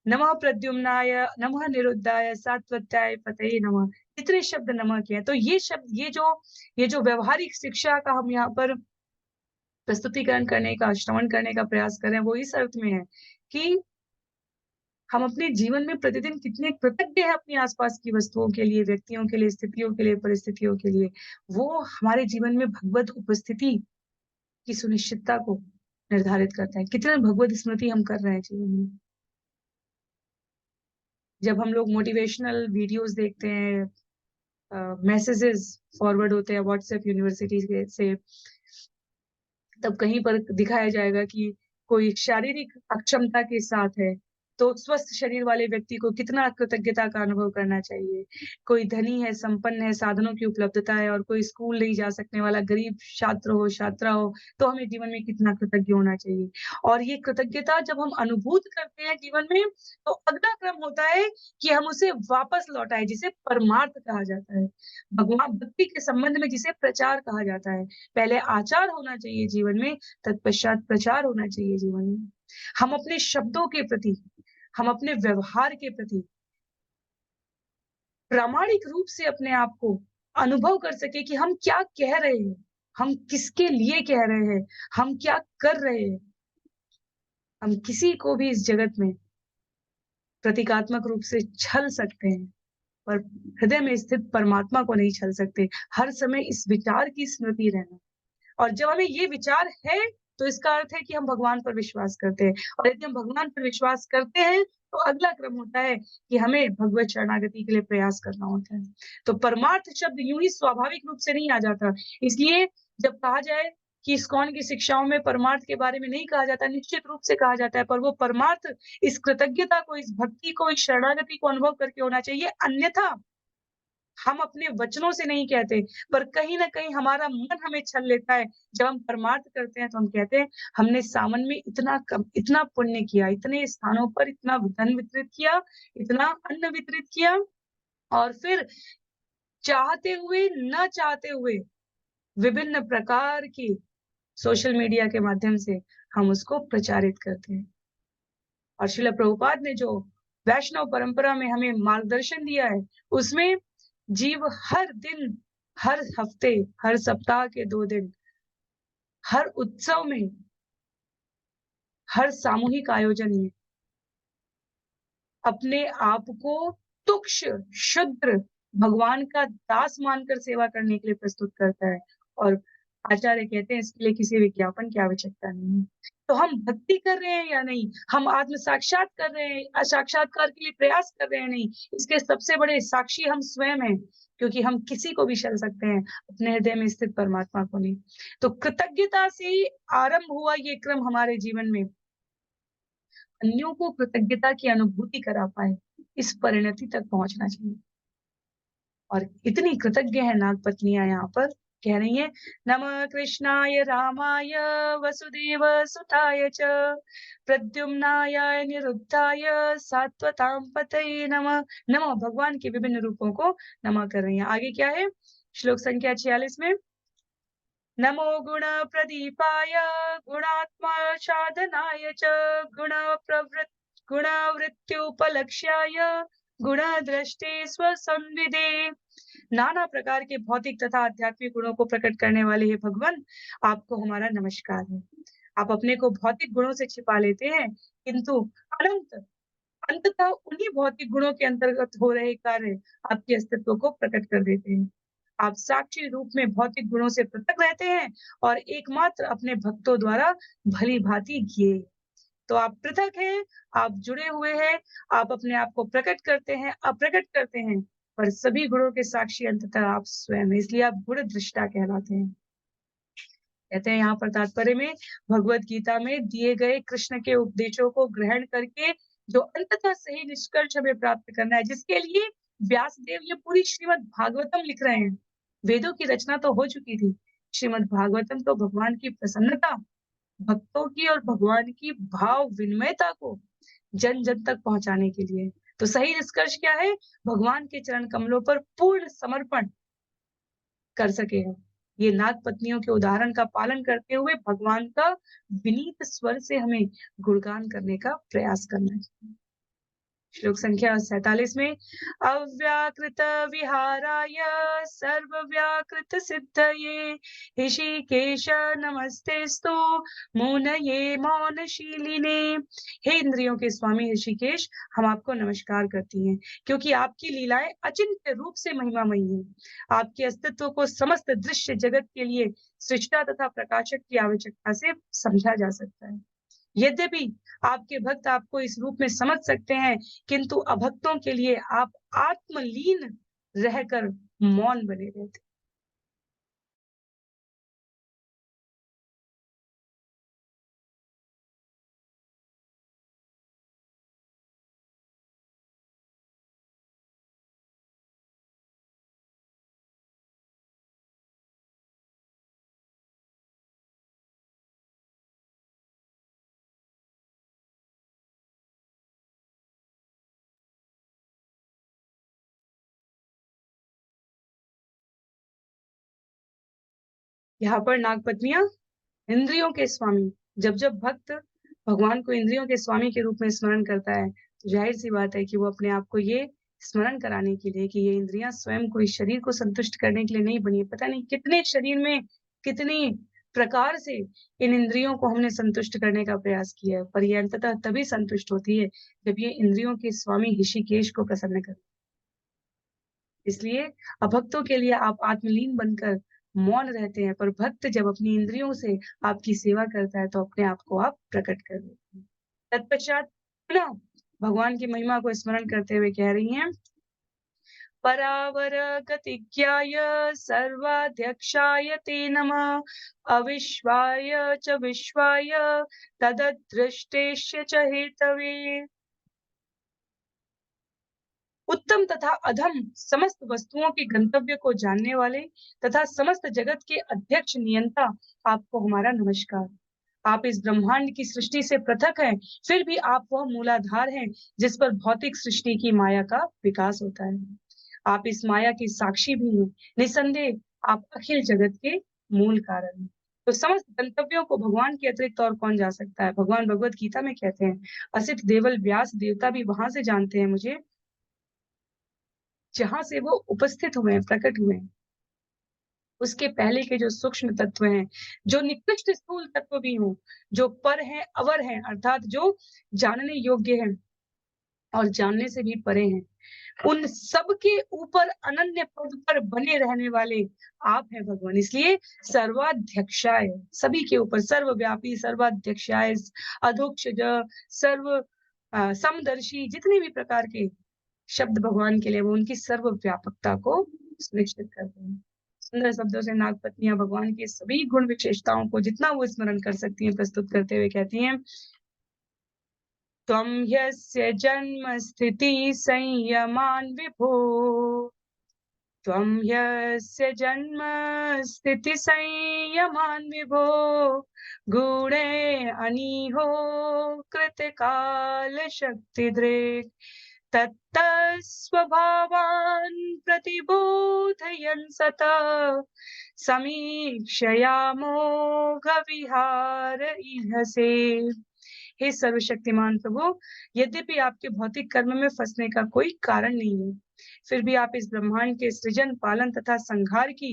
नमः प्रद्युम्नाय, नमः निरुद्धाय, सात्वत्याय पतये नमः। इतने शब्द नमः के हैं। तो ये शब्द, ये जो व्यावहारिक शिक्षा का हम यहाँ पर प्रस्तुतिकरण करने का, श्रवण करने का प्रयास कर रहे हैं, वो इस अर्थ में है कि हम अपने जीवन में प्रतिदिन कितने कृतज्ञ हैं अपने आसपास की वस्तुओं के लिए, व्यक्तियों के लिए, स्थितियों के लिए, परिस्थितियों के लिए। वो हमारे जीवन में भगवत उपस्थिति की सुनिश्चितता को निर्धारित करता है। कितना भगवत स्मृति हम कर रहे हैं जीवन में। जब हम लोग मोटिवेशनल वीडियोस देखते हैं, मैसेजेस फॉरवर्ड होते हैं व्हाट्सएप यूनिवर्सिटी के से, तब कहीं पर दिखाया जाएगा कि कोई शारीरिक अक्षमता के साथ है, तो स्वस्थ शरीर वाले व्यक्ति को कितना कृतज्ञता का अनुभव करना चाहिए। कोई धनी है, संपन्न है, साधनों की उपलब्धता है और कोई स्कूल नहीं जा सकने वाला गरीब छात्र हो, छात्रा हो, तो हमें जीवन में कितना कृतज्ञ होना चाहिए। और ये कृतज्ञता जब हम अनुभूत करते हैं जीवन में, तो अगला क्रम होता है कि हम उसे वापस लौटाएँ, जिसे परमार्थ कहा जाता है। भगवान भक्ति के संबंध में जिसे प्रचार कहा जाता है। पहले आचार होना चाहिए जीवन में, तत्पश्चात प्रचार होना चाहिए जीवन में। हम अपने शब्दों के प्रति, हम अपने व्यवहार के प्रति प्रामाणिक रूप से अपने आप को अनुभव कर सके कि हम क्या कह रहे हैं, हम किसके लिए कह रहे हैं, हम क्या कर रहे हैं। हम किसी को भी इस जगत में प्रतीकात्मक रूप से छल सकते हैं, पर हृदय में स्थित परमात्मा को नहीं छल सकते। हर समय इस विचार की स्मृति रहना। और जब हमें ये विचार है, तो इसका अर्थ है कि हम भगवान पर विश्वास करते हैं और यदि हम भगवान पर विश्वास करते हैं, तो अगला क्रम होता है कि हमें भगवत शरणागति के लिए प्रयास करना होता है। तो परमार्थ शब्द यूँ ही स्वाभाविक रूप से नहीं आ जाता। इसलिए जब कहा जाए कि इस्कॉन की शिक्षाओं में परमार्थ के बारे में नहीं कहा जाता, निश्चित रूप से कहा जाता है, पर वो परमार्थ इस कृतज्ञता को, इस भक्ति को, इस शरणागति को अनुभव करके होना चाहिए। अन्यथा हम अपने वचनों से नहीं कहते, पर कहीं न कहीं हमारा मन हमें छल लेता है। जब हम परमार्थ करते हैं, तो हम कहते हैं, हमने सावन में इतना पुण्य किया, इतने स्थानों पर इतना धन वितरित किया, इतना अन्न वितरित किया और फिर चाहते हुए, ना चाहते हुए विभिन्न प्रकार की सोशल मीडिया के माध्यम से हम उसको प्रचारित करते हैं। और श्रील प्रभुपाद ने जो वैष्णव परंपरा में हमें मार्गदर्शन दिया है, उसमें जीव हर दिन, हर हफ्ते, हर सप्ताह के 2 दिन, हर उत्सव में, हर सामूहिक आयोजन में अपने आप को तुक्ष, क्षुद्र, भगवान का दास मानकर सेवा करने के लिए प्रस्तुत करता है। और आचार्य कहते हैं इसके लिए किसी विज्ञापन की आवश्यकता नहीं है। तो हम भक्ति कर रहे हैं या नहीं, हम आत्म साक्षात कर रहे हैं, साक्षात्कार के लिए प्रयास कर रहे हैं नहीं, इसके सबसे बड़े साक्षी हम स्वयं हैं, क्योंकि हम किसी को भी छल सकते हैं, अपने हृदय में स्थित परमात्मा को नहीं। तो कृतज्ञता से ही आरंभ हुआ ये क्रम हमारे जीवन में, अन्यों को कृतज्ञता की अनुभूति करा पाए, इस परिणति तक पहुँचना चाहिए। और इतनी कृतज्ञ है नाग पत्नियाँ यहाँ पर, कह रही हैं, नमः कृष्णाय रामाय वसुदेव सुताय च प्रद्युम्नाय अनिरुद्धाय सात्वतां पतये नमः। नमः भगवान के विभिन्न रूपों को नमः कर रही हैं। आगे क्या है? श्लोक संख्या 46 में, नमो गुणप्रदीपाय गुणात्मसाधनाय च गुणवृत्त्युपलक्ष्याय गुणद्रष्टे स्वसंविदे। नाना प्रकार के भौतिक तथा आध्यात्मिक गुणों को प्रकट करने वाले हे भगवान, आपको हमारा नमस्कार है। आप अपने को भौतिक गुणों से छिपा लेते हैं, किंतु अनंत अंततः उन्हीं भौतिक गुणों के अंतर्गत हो रहे कार्य आपके अस्तित्व को प्रकट कर देते हैं। आप साक्षी रूप में भौतिक गुणों से पृथक रहते हैं और एकमात्र अपने भक्तों द्वारा भली-भांति ज्ञेय। तो आप पृथक हैं, आप जुड़े हुए हैं, आप अपने आप को प्रकट करते हैं, अप्रकट करते हैं, पर सभी गुणों के साक्षी अंततः आप स्वयं हैं, इसलिए आप गुण दृष्टा कहलाते हैं। कहते हैं यहाँ पर तात्पर्य में, भगवत गीता में दिए गए कृष्ण के उपदेशों को ग्रहण करके जो अंततः सही निष्कर्ष हमें प्राप्त करना है, जिसके लिए व्यासदेव ये पूरी श्रीमद् भागवतम लिख रहे हैं। वेदों की रचना तो हो चुकी थी, श्रीमद् भागवतम तो भगवान की प्रसन्नता, भक्तों की और भगवान की भाव विनिमयता को जन जन तक पहुंचाने के लिए। तो सही निष्कर्ष क्या है? भगवान के चरण कमलों पर पूर्ण समर्पण कर सके हम। ये नाग पत्नियों के उदाहरण का पालन करते हुए भगवान का विनीत स्वर से हमें गुणगान करने का प्रयास करना चाहिए। श्लोक संख्या 47 में, अव्याकृत विहाराय सर्वव्याकृत सिद्धये ऋषिकेश नमस्तेस्तु मुनये मौनशीलिने। हे इंद्रियों के स्वामी ऋषिकेश, हम आपको नमस्कार करती हैं, क्योंकि आपकी लीलाएं अचिंत्य रूप से महिमामयी हैं। आपके अस्तित्व को समस्त दृश्य जगत के लिए सृष्टा तथा प्रकाशक की आवश्यकता से समझा जा सकता है। यद्यपि आपके भक्त आपको इस रूप में समझ सकते हैं, किंतु अभक्तों के लिए आप आत्मलीन रहकर मौन बने रहते। यहाँ पर नागपत्नियां इंद्रियों के स्वामी, जब जब भक्त भगवान को इंद्रियों के स्वामी के रूप में स्मरण करता है, तो जाहिर सी बात है कि वो अपने आप को ये स्मरण कराने के लिए कि ये इंद्रियां स्वयं को इस शरीर को संतुष्ट करने के लिए नहीं बनी है। पता नहीं कितने शरीर में कितनी प्रकार से इन इंद्रियों को हमने संतुष्ट करने का प्रयास किया है, पर ये अंततः तभी संतुष्ट होती है जब ये इंद्रियों के स्वामी ऋषिकेश को प्रसन्न कर। इसलिए अभक्तों के लिए आप आत्मलीन बनकर मौन रहते हैं, पर भक्त जब अपनी इंद्रियों से आपकी सेवा करता है तो अपने आप को आप प्रकट कर देते हैं। तत्पश्चात पुनः भगवान की महिमा को स्मरण करते हुए कह रही हैं, परावर गतिज्ञाय सर्वाध्यक्षाय ते नमः अविश्वाय च विश्वाय तददृष्टेश्य च हेतवे। उत्तम तथा अधम समस्त वस्तुओं के गंतव्य को जानने वाले तथा समस्त जगत के अध्यक्ष नियंता, आपको हमारा नमस्कार। आप इस ब्रह्मांड की सृष्टि से पृथक हैं, फिर भी आप वह मूलाधार हैं जिस पर भौतिक सृष्टि की माया का विकास होता है। आप इस माया के साक्षी भी हैं। निसंदेह आप अखिल जगत के मूल कारण हैं। तो समस्त गंतव्यों को भगवान के अतिरिक्त और कौन जा सकता है? भगवान भगवत गीता में कहते हैं, असित देवल व्यास देवता भी वहां से जानते हैं मुझे जहां से वो उपस्थित हुए हैं, प्रकट हुए हैं। उसके पहले के जो सूक्ष्म तत्व हैं, जो निकृष्ट स्थूल तत्व भी हों, जो पर हैं, अवर हैं, अर्थात जो जानने योग्य हैं और जानने से भी परे हैं, उन सब के ऊपर अनन्य पद पर बने रहने वाले आप हैं भगवान। इसलिए सर्वाध्यक्षाय, सभी के ऊपर सर्वव्यापी, सर्वाध्यक्षाय, अधोक्षज, सर्व समदर्शी, जितने भी प्रकार के शब्द भगवान के लिए वो उनकी सर्वव्यापकता को सुनिश्चित करते हैं। सुंदर शब्दों से नागपत्नियां भगवान की सभी गुण विशेषताओं को जितना वो स्मरण कर सकती हैं प्रस्तुत करते हुए कहती हैं, त्वं ह्यस्य जन्म स्थिति संयमान् विभो, त्वं ह्यस्य जन्म स्थिति संयमान् विभो, गुणे अनीहो कृतकाल शक्तिधृक्, तत्तस्वभावान् प्रतिबोधयन् सतः समीक्षयामोघ विहार इहसे। हे सर्वशक्तिमान प्रभु, यद्यपि आपके भौतिक कर्म में फंसने का कोई कारण नहीं है, फिर भी आप इस ब्रह्मांड के सृजन, पालन तथा संहार की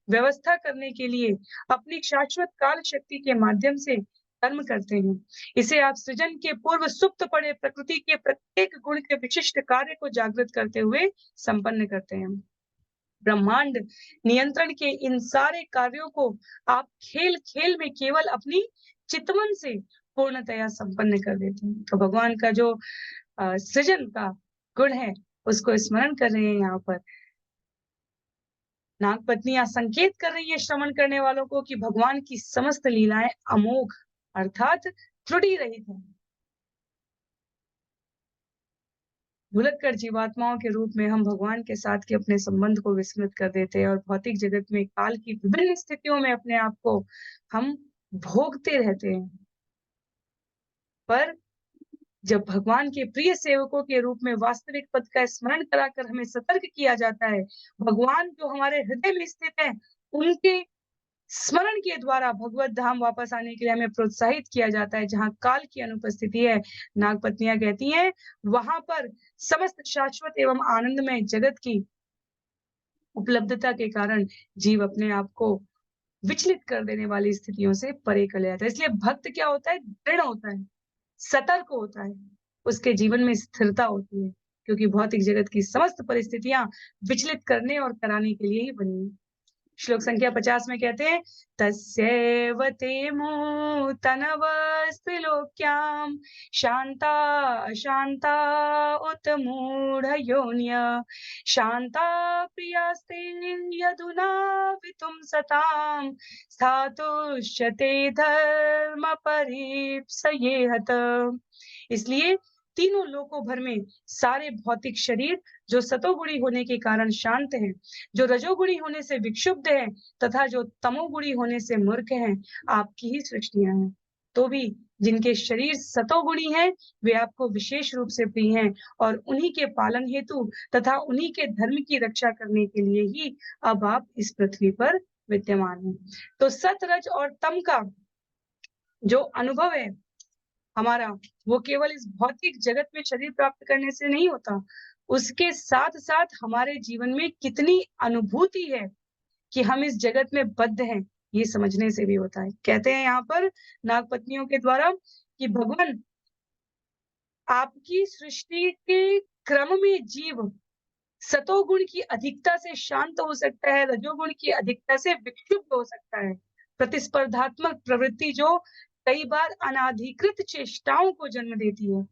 व्यवस्था करने के लिए अपनी शाश्वत काल शक्ति के माध्यम से कर्म करते हैं। इसे आप सृजन के पूर्व सुप्त पड़े प्रकृति के प्रत्येक गुण के विशिष्ट कार्य को जागृत करते हुए संपन्न करते हैं। ब्रह्मांड नियंत्रण के इन सारे कार्यों को आप खेल खेल में केवल अपनी चितवन से पूर्णतया संपन्न कर देते हैं। तो भगवान का जो सृजन का गुण है उसको स्मरण कर रहे हैं। यहाँ पर नागपत्नियां संकेत कर रही है श्रवण करने वालों को कि भगवान की समस्त लीलाएं अमोघ अर्थात त्रुटि रहित है। भुलक्कर जीवात्माओं के रूप में हम भगवान के साथ के अपने संबंध को विस्मृत कर देते हैं और भौतिक जगत में काल की विभिन्न स्थितियों में अपने आप को हम भोगते रहते हैं। पर जब भगवान के प्रिय सेवकों के रूप में वास्तविक पद का स्मरण कराकर हमें सतर्क किया जाता है, भगवान जो हमारे हृदय में स्थित है, उनके स्मरण के द्वारा भगवत धाम वापस आने के लिए हमें प्रोत्साहित किया जाता है, जहाँ काल की अनुपस्थिति है। नागपत्नियां कहती हैं, वहां पर समस्त शाश्वत एवं आनंदमय जगत की उपलब्धता के कारण जीव अपने आप को विचलित कर देने वाली स्थितियों से परे कर ले जाता है। इसलिए भक्त क्या होता है? दृढ़ होता है, सतर्क होता है, उसके जीवन में स्थिरता होती है, क्योंकि भौतिक जगत की समस्त परिस्थितियां विचलित करने और कराने के लिए ही बनी है। श्लोक संख्या 50 में कहते हैं, तस्यैव ते मूतनवस्त्रिलोक्यां शांता अशांता उत मूढ़ योन्य शांता प्रियास्ते यदुना वितुम सतां स्थातुश्च ते धर्म परीप्सये हत। इसलिए तीनों लोकों भर में सारे भौतिक शरीर जो सतोगुणी होने के कारण शांत हैं, जो रजोगुणी होने से विक्षुब्ध हैं तथा जो तमोगुणी होने से मूर्ख हैं, आपकी ही सृष्टियां हैं। तो भी जिनके शरीर सतोगुणी हैं, वे आपको विशेष रूप से प्रिय हैं और उन्हीं के पालन हेतु तथा उन्हीं के धर्म की रक्षा करने के लिए ही अब आप इस पृथ्वी पर विद्यमान है। तो सत, रज और तम का जो अनुभव है हमारा, वो केवल इस भौतिक जगत में शरीर प्राप्त करने से नहीं होता, उसके साथ साथ हमारे जीवन में कितनी अनुभूति है कि हम इस जगत में बद्ध हैं, ये समझने से भी होता है। कहते हैं यहाँ पर नागपत्नियों के द्वारा कि भगवान आपकी सृष्टि के क्रम में जीव सतोगुण की अधिकता से शांत हो सकता है, रजोगुण की अधिकता से विक्षुब्ध हो सकता है। प्रतिस्पर्धात्मक प्रवृत्ति जो कई बार अनाधिकृत चेष्टाओं को जन्म देती है,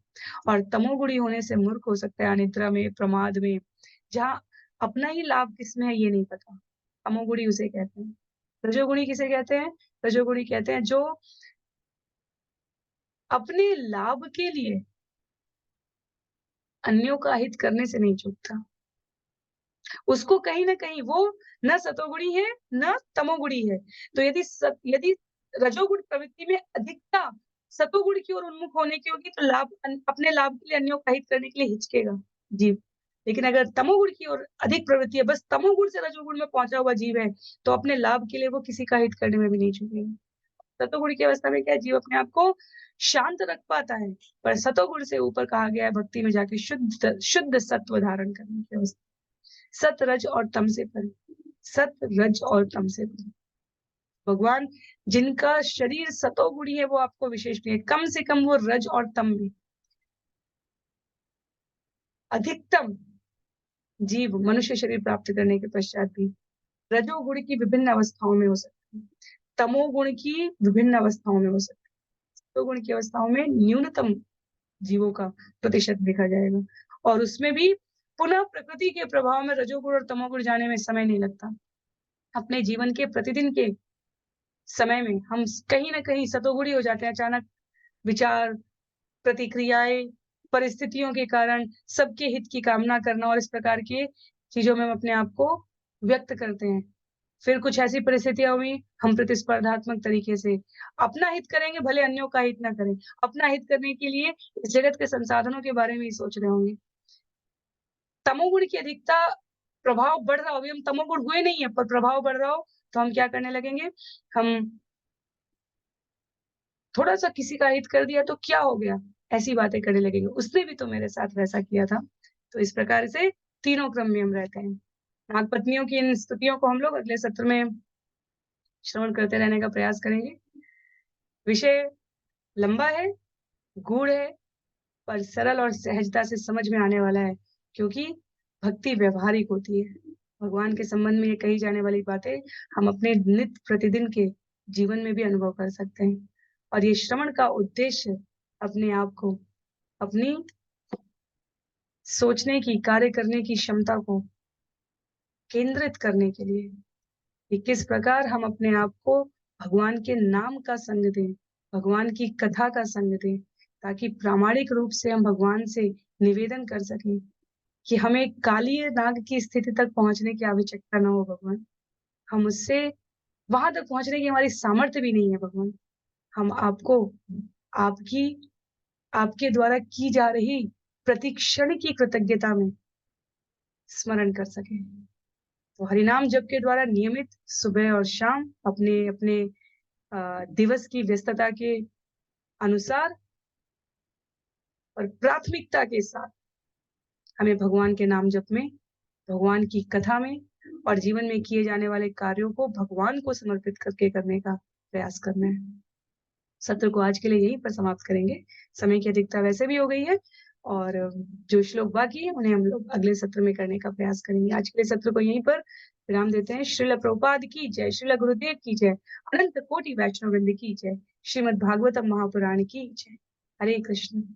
और तमोगुणी होने से मूर्ख हो सकता है, अनिद्रा में, प्रमाद में, जहाँ अपना ही लाभ किसमें है ये नहीं पता। तमोगुणी उसे कहते हैं। रजोगुणी किसे कहते हैं? रजोगुणी कहते हैं जो अपने लाभ के लिए अन्यों का हित करने से नहीं चूकता। उसको कहीं न कहीं वो न सतोगुणी है, न तमोगुणी है। तो यदि रजोगुण प्रवृत्ति में अधिकता सतोगुण की ओर उन्मुख होने की होगी, तो अपने लाभ के लिए अन्यों का हित करने के लिए हिचकेगा जीव। लेकिन अगर तमोगुण की ओर अधिक प्रवृत्ति है, बस तमोगुण से रजोगुण में पहुँचा हुआ जीव है, तो अपने लाभ के लिए वो किसी का हित करने में भी नहीं चूकेगा। सतोगुण की अवस्था में क्या है, जीव अपने आप को शांत रख पाता है, पर सतोगुण से ऊपर कहा गया है भक्ति में जाके शुद्ध सत्व धारण करने की अवस्था। सत, रज और तम से परे। सत, रज और तम से परे। भगवान जिनका शरीर सतोगुणी है वो आपको विशेष प्रिय है। कम से कम वो रज और तम में। अधिकतम जीव मनुष्य शरीर प्राप्त करने के पश्चात भी रजोगुण की विभिन्न अवस्थाओं में हो सकते हैं, तमोगुण की विभिन्न अवस्थाओं में हो सकते हैं। सतोगुण की अवस्थाओं में न्यूनतम जीवों का प्रतिशत देखा जाएगा, और उसमें भी पुनः प्रकृति के प्रभाव में रजोगुण और तमोगुण जाने में समय नहीं लगता। अपने जीवन के प्रतिदिन के समय में हम कहीं न कहीं सतोगुणी हो जाते हैं। अचानक विचार, प्रतिक्रियाएँ, परिस्थितियों के कारण सबके हित की कामना करना और इस प्रकार के चीज़ों में हम अपने आप को व्यक्त करते हैं। फिर कुछ ऐसी परिस्थितियाँ हुई, हम प्रतिस्पर्धात्मक तरीके से अपना हित करेंगे, भले अन्यों का हित ना करें। अपना हित करने के लिए इस जगत के संसाधनों के बारे में ही सोच रहे होंगे। तमोगुण की अधिकता, प्रभाव बढ़ रहा हो, अभी हम तमोगुण हुए नहीं है, पर प्रभाव बढ़ रहा हो, तो हम क्या करने लगेंगे? हम थोड़ा-सा किसी का हित कर दिया तो क्या हो गया? ऐसी बातें करने लगेंगे। उसने भी तो मेरे साथ वैसा किया था। तो इस प्रकार से तीनों क्रम में हम रहते हैं। नागपत्नियों की इन स्तुतियों को हम लोग अगले सत्र में श्रवण करते रहने का प्रयास करेंगे। विषय लंबा है, गूढ़ है, पर सरल और सहजता से समझ में आने वाला है, क्योंकि भक्ति व्यावहारिक होती है। भगवान के संबंध में ये कही जाने वाली बातें हम अपने नित्य प्रतिदिन के जीवन में भी अनुभव कर सकते हैं। और ये श्रवण का उद्देश्य अपने आप को, अपनी सोचने की, कार्य करने की क्षमता को केंद्रित करने के लिए, कि किस प्रकार हम अपने आप को भगवान के नाम का संग दें, भगवान की कथा का संग दें, ताकि प्रामाणिक रूप से हम भगवान से निवेदन कर सकें कि हमें कालीय नाग की स्थिति तक पहुँचने की आवश्यकता ना हो भगवान। हम उससे वहाँ तक पहुँचने की हमारी सामर्थ्य भी नहीं है भगवान। हम आपको, आपकी आपके द्वारा की जा रही प्रति क्षण की कृतज्ञता में स्मरण कर सकें। तो हरिनाम जप के द्वारा नियमित सुबह और शाम अपने-अपने दिवस की व्यस्तता के अनुसार और प्राथमिकता के साथ हमें भगवान के नाम जप में, भगवान की कथा में और जीवन में किए जाने वाले कार्यों को भगवान को समर्पित करके करने का प्रयास करना है। सत्र को आज के लिए यहीं पर समाप्त करेंगे। समय की अधिकता वैसे भी हो गई है, और जो श्लोक बाकी है उन्हें हम लोग अगले सत्र में करने का प्रयास करेंगे। आज के लिए सत्र को यहीं पर विराम देते हैं। श्रील प्रभुपाद की जय, श्रील गुरुदेव की जय, अनंत कोटि वैष्णव वृंद की जय, श्रीमद् भागवतम महापुराण की जय। हरे कृष्ण।